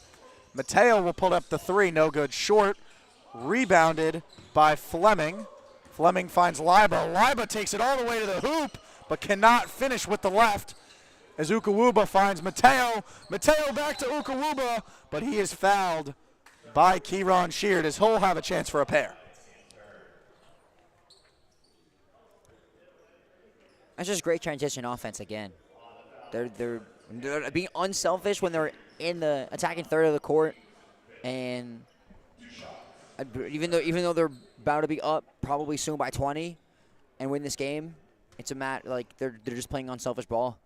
Mateo will pull up the three, no good, short. Rebounded by Fleming. Fleming finds Liba. Liba takes it all the way to the hoop, but cannot finish with the left. As Ukawuba finds Mateo. Mateo back to Ukawuba, but he is fouled by Kieran Sheard, as he'll have a chance for a pair. That's just great transition offense again. They're being unselfish when they're in the attacking third of the court, and even though they're about to be up probably soon by 20 and win this game, it's a they're just playing unselfish ball.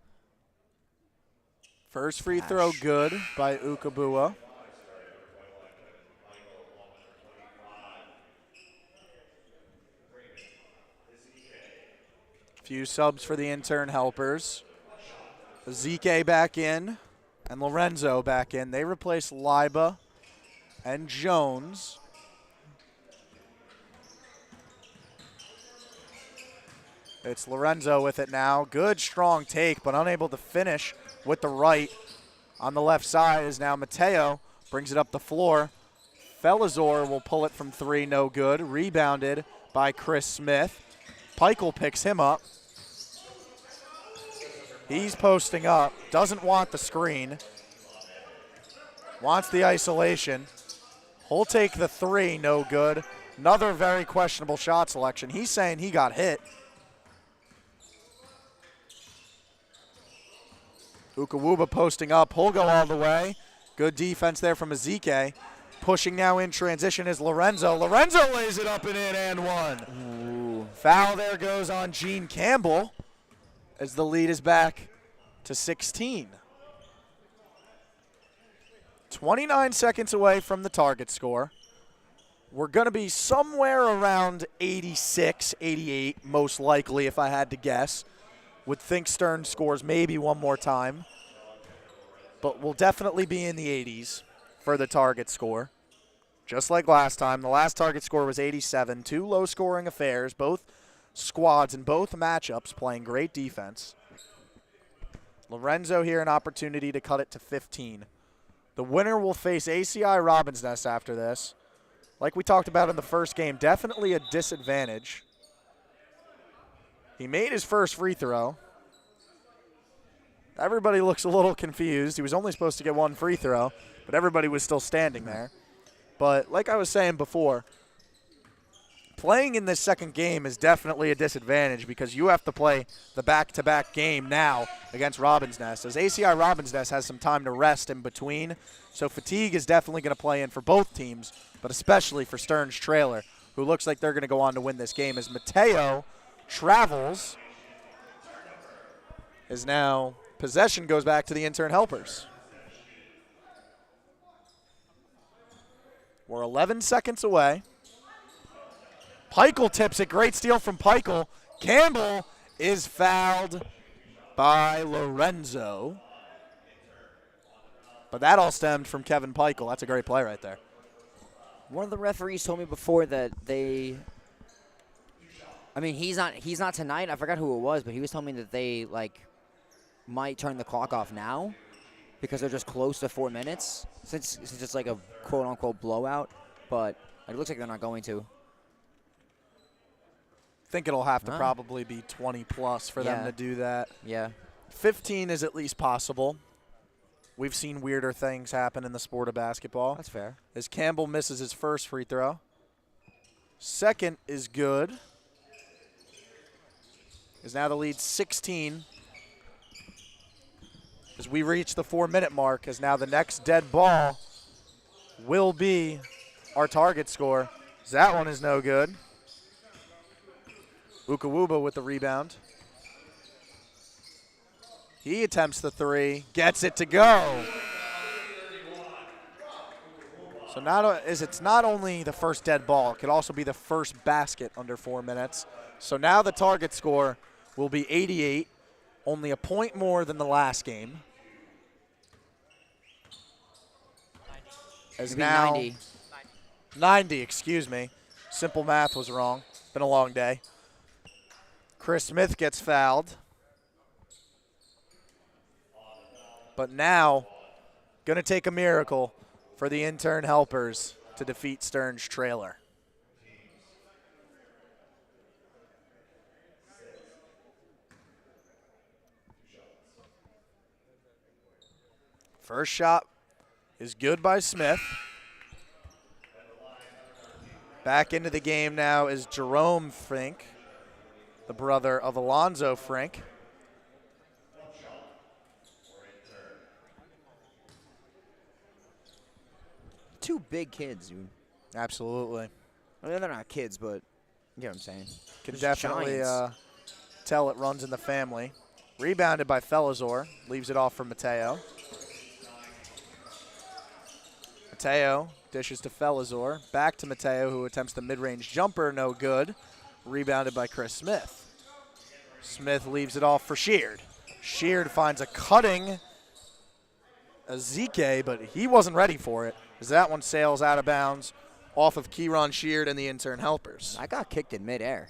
First free throw good by Ukabua. Few subs for the intern helpers. Zeke back in and Lorenzo back in. They replace Liba and Jones. It's Lorenzo with it now. Good, strong take, but unable to finish with the right. On the left side is now Mateo. Brings it up the floor. Felizor will pull it from three, no good. Rebounded by Chris Smith. Peichel picks him up. He's posting up. Doesn't want the screen. Wants the isolation. He'll take the three, no good. Another very questionable shot selection. He's saying he got hit. Ukawuba posting up. He'll go all the way. Good defense there from Ezike. Pushing now in transition is Lorenzo. Lorenzo lays it up and in and one. Ooh. Foul there goes on Gene Campbell as the lead is back to 16. 29 seconds away from the target score. We're going to be somewhere around 86, 88, most likely if I had to guess. Would think Stearns scores maybe one more time. But we'll definitely be in the 80s for the target score. Just like last time, the last target score was 87. Two low-scoring affairs, both squads and both matchups playing great defense. Lorenzo here an opportunity to cut it to 15. The winner will face ACI Robbins Nest after this. Like we talked about in the first game, definitely a disadvantage. He made his first free throw. Everybody looks a little confused. He was only supposed to get one free throw, but everybody was still standing there. But like I was saying before, playing in this second game is definitely a disadvantage because you have to play the back-to-back game now against Robbins Nest, as ACI Robbins Nest has some time to rest in between. So fatigue is definitely going to play in for both teams, but especially for Stearns Trailer, who looks like they're going to go on to win this game, as Mateo travels. Is now possession goes back to the intern helpers. We're 11 seconds away. Peichel tips it. Great steal from Peichel. Campbell is fouled by Lorenzo. But that all stemmed from Kevin Peichel. That's a great play right there. One of the referees told me before that he's not tonight. I forgot who it was, but he was telling me that they might turn the clock off now because they're just close to 4 minutes since it's like a quote unquote blowout. But it looks like they're not going to. I think it'll have to probably be 20 plus for them to do that. Yeah. 15 is at least possible. We've seen weirder things happen in the sport of basketball. That's fair. As Campbell misses his first free throw. Second is good. Is now the lead 16. As we reach the 4-minute mark, as now the next dead ball will be our target score. That one is no good. Ukawuba with the rebound. He attempts the three, gets it to go. So it's not only the first dead ball, it could also be the first basket under 4 minutes. So now the target score will be 88, only a point more than the last game. As now 90, excuse me. Simple math was wrong. Been a long day. Chris Smith gets fouled. But now, going to take a miracle for the intern helpers to defeat Stern's trailer. First shot is good by Smith. Back into the game now is Jerome Frink, the brother of Alonzo Frink. Two big kids, dude. Absolutely. I mean, they're not kids, but you get what I'm saying. Can Just definitely tell it runs in the family. Rebounded by Felizor. Leaves it off for Mateo. Mateo dishes to Felizor. Back to Mateo, who attempts the mid-range jumper. No good. Rebounded by Chris Smith. Smith leaves it off for Sheard. Sheard finds a cutting Ezike, but he wasn't ready for it, as that one sails out of bounds off of Kieran Sheard and the intern helpers. I got kicked in midair.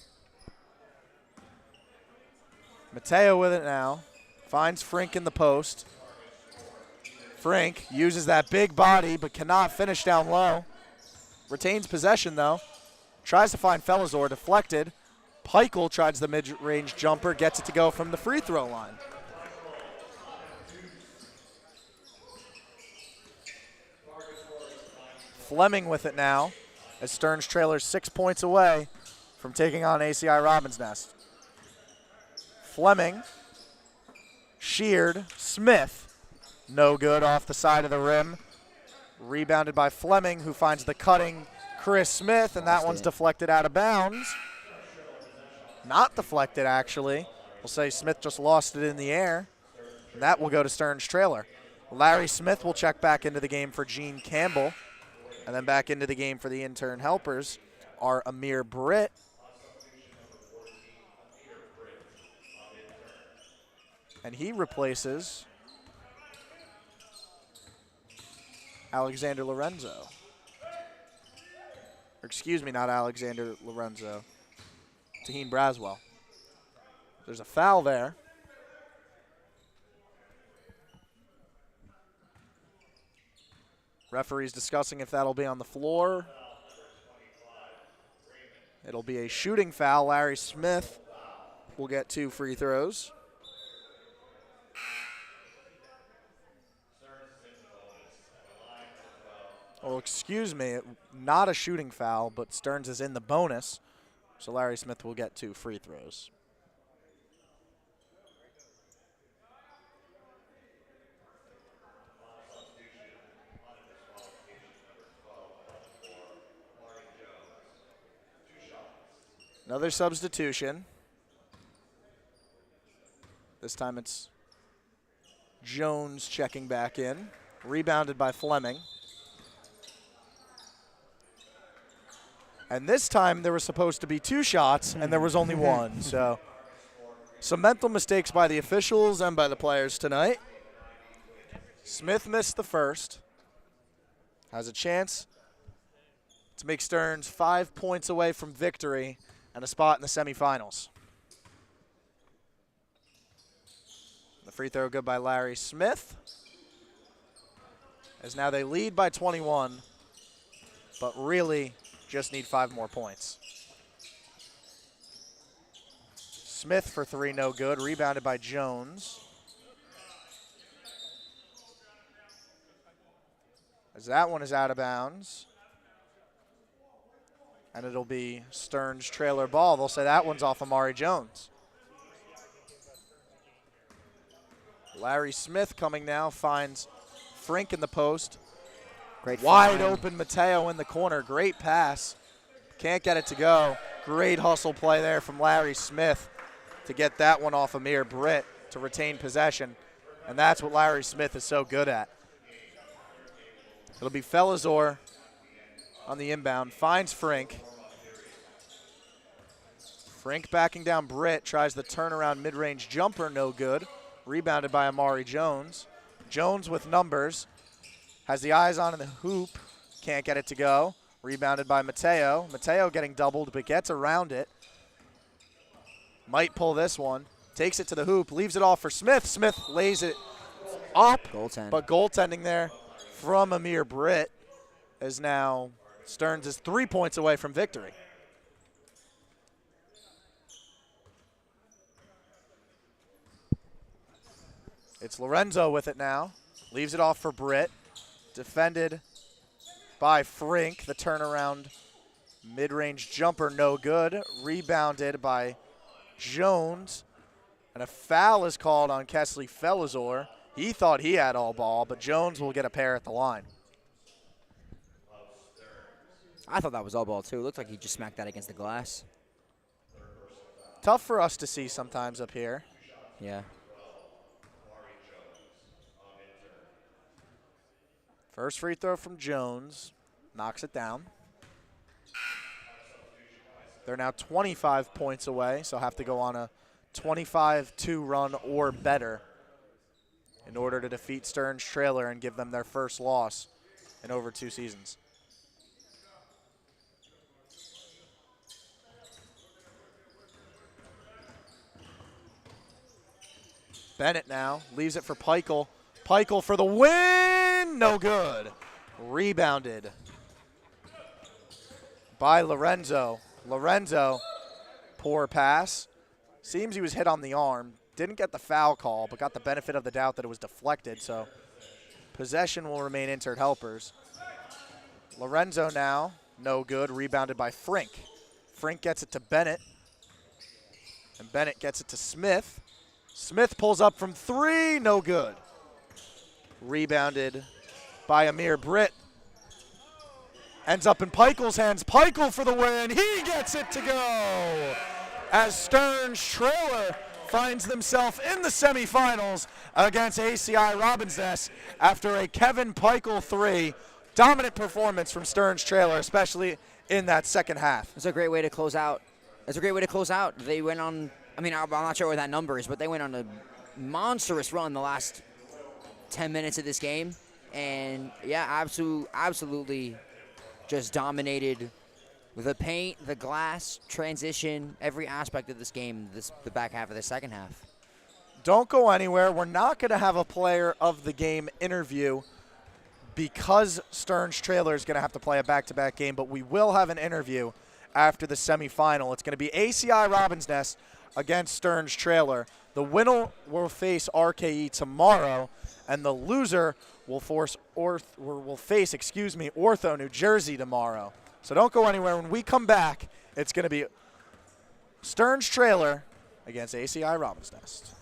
Mateo with it now. Finds Frink in the post. Frink uses that big body but cannot finish down low. Retains possession though. Tries to find Felizor, deflected. Peichel tries the mid-range jumper, gets it to go from the free throw line. Fleming with it now, as Stern's trailer 6 points away from taking on ACI Robins Nest. Fleming, Sheard, Smith, no good off the side of the rim. Rebounded by Fleming, who finds the cutting Chris Smith, and that one's deflected out of bounds. Not deflected, actually. We'll say Smith just lost it in the air. And that will go to Stern's trailer. Larry Smith will check back into the game for Gene Campbell. And then back into the game for the intern helpers are Amir Britt. And he replaces Alexander Lorenzo. Or excuse me, not Alexander Lorenzo. Taheen Braswell. There's a foul there. Referee's discussing if that'll be on the floor. It'll be a shooting foul. Larry Smith will get 2 free throws. Oh, excuse me, not a shooting foul, but Stearns is in the bonus, so Larry Smith will get 2 free throws. Another substitution. This time it's Jones checking back in. Rebounded by Fleming. And this time there was supposed to be 2 shots, and there was only 1. So some mental mistakes by the officials and by the players tonight. Smith missed the first. Has a chance to make Stearns 5 points away from victory and a spot in the semifinals. The free throw good by Larry Smith. As now they lead by 21, but really just need 5 more points. Smith for 3, no good. Rebounded by Jones. As that one is out of bounds. And it'll be Stearns trailer ball. They'll say that one's off Amari Jones. Larry Smith coming now, finds Frink in the post. Great Wide find. open Mateo in the corner. Great pass. Can't get it to go. Great hustle play there from Larry Smith to get that one off Amir Britt to retain possession. And that's what Larry Smith is so good at. It'll be Felizor on the inbound. Finds Frink. Frink backing down Britt. Tries the turnaround mid-range jumper. No good. Rebounded by Amari Jones. Jones with numbers. Has the eyes on in the hoop. Can't get it to go. Rebounded by Mateo. Mateo getting doubled but gets around it. Might pull this one. Takes it to the hoop. Leaves it off for Smith. Smith lays it up. Goaltend. But goaltending there from Amir Britt as now Stearns is 3 points away from victory. It's Lorenzo with it now. Leaves it off for Britt. Defended by Frink. The turnaround mid-range jumper, no good. Rebounded by Jones. And a foul is called on Kesley Felizor. He thought he had all ball, but Jones will get a pair at the line. I thought that was all ball, too. It looked like he just smacked that against the glass. Tough for us to see sometimes up here. Yeah. First free throw from Jones. Knocks it down. They're now 25 points away, so have to go on a 25-2 run or better in order to defeat Stearns Trailer and give them their first loss in over 2 seasons. Bennett now leaves it for Peichel. Peichel for the win, no good. Rebounded by Lorenzo. Lorenzo, poor pass. Seems he was hit on the arm. Didn't get the foul call, but got the benefit of the doubt that it was deflected, so possession will remain Intern Helpers. Lorenzo now, no good, rebounded by Frink. Frink gets it to Bennett, and Bennett gets it to Smith. Smith pulls up from 3, no good. Rebounded by Amir Britt. Ends up in Peichel's hands. Peichel for the win. He gets it to go as Stearns Trailer finds themselves in the semifinals against ACI Robins Nest after a Kevin Peichel 3. Dominant performance from Stearns Trailer, especially in that second half. It's a great way to close out. It's a great way to close out. They went on, I mean, I'm not sure what that number is, but they went on a monstrous run the last 10 minutes of this game. And, yeah, absolutely just dominated the paint, the glass, transition, every aspect of this game, the back half of the second half. Don't go anywhere. We're not going to have a player of the game interview because Stearns Trailer is going to have to play a back-to-back game, but we will have an interview after the semifinal. It's going to be ACI Robins Nest against Stearns Trailer. The winner will face RKE tomorrow, and the loser will face Ortho New Jersey tomorrow. So don't go anywhere. When we come back, it's going to be Stearns Trailer against ACI Robins Nest.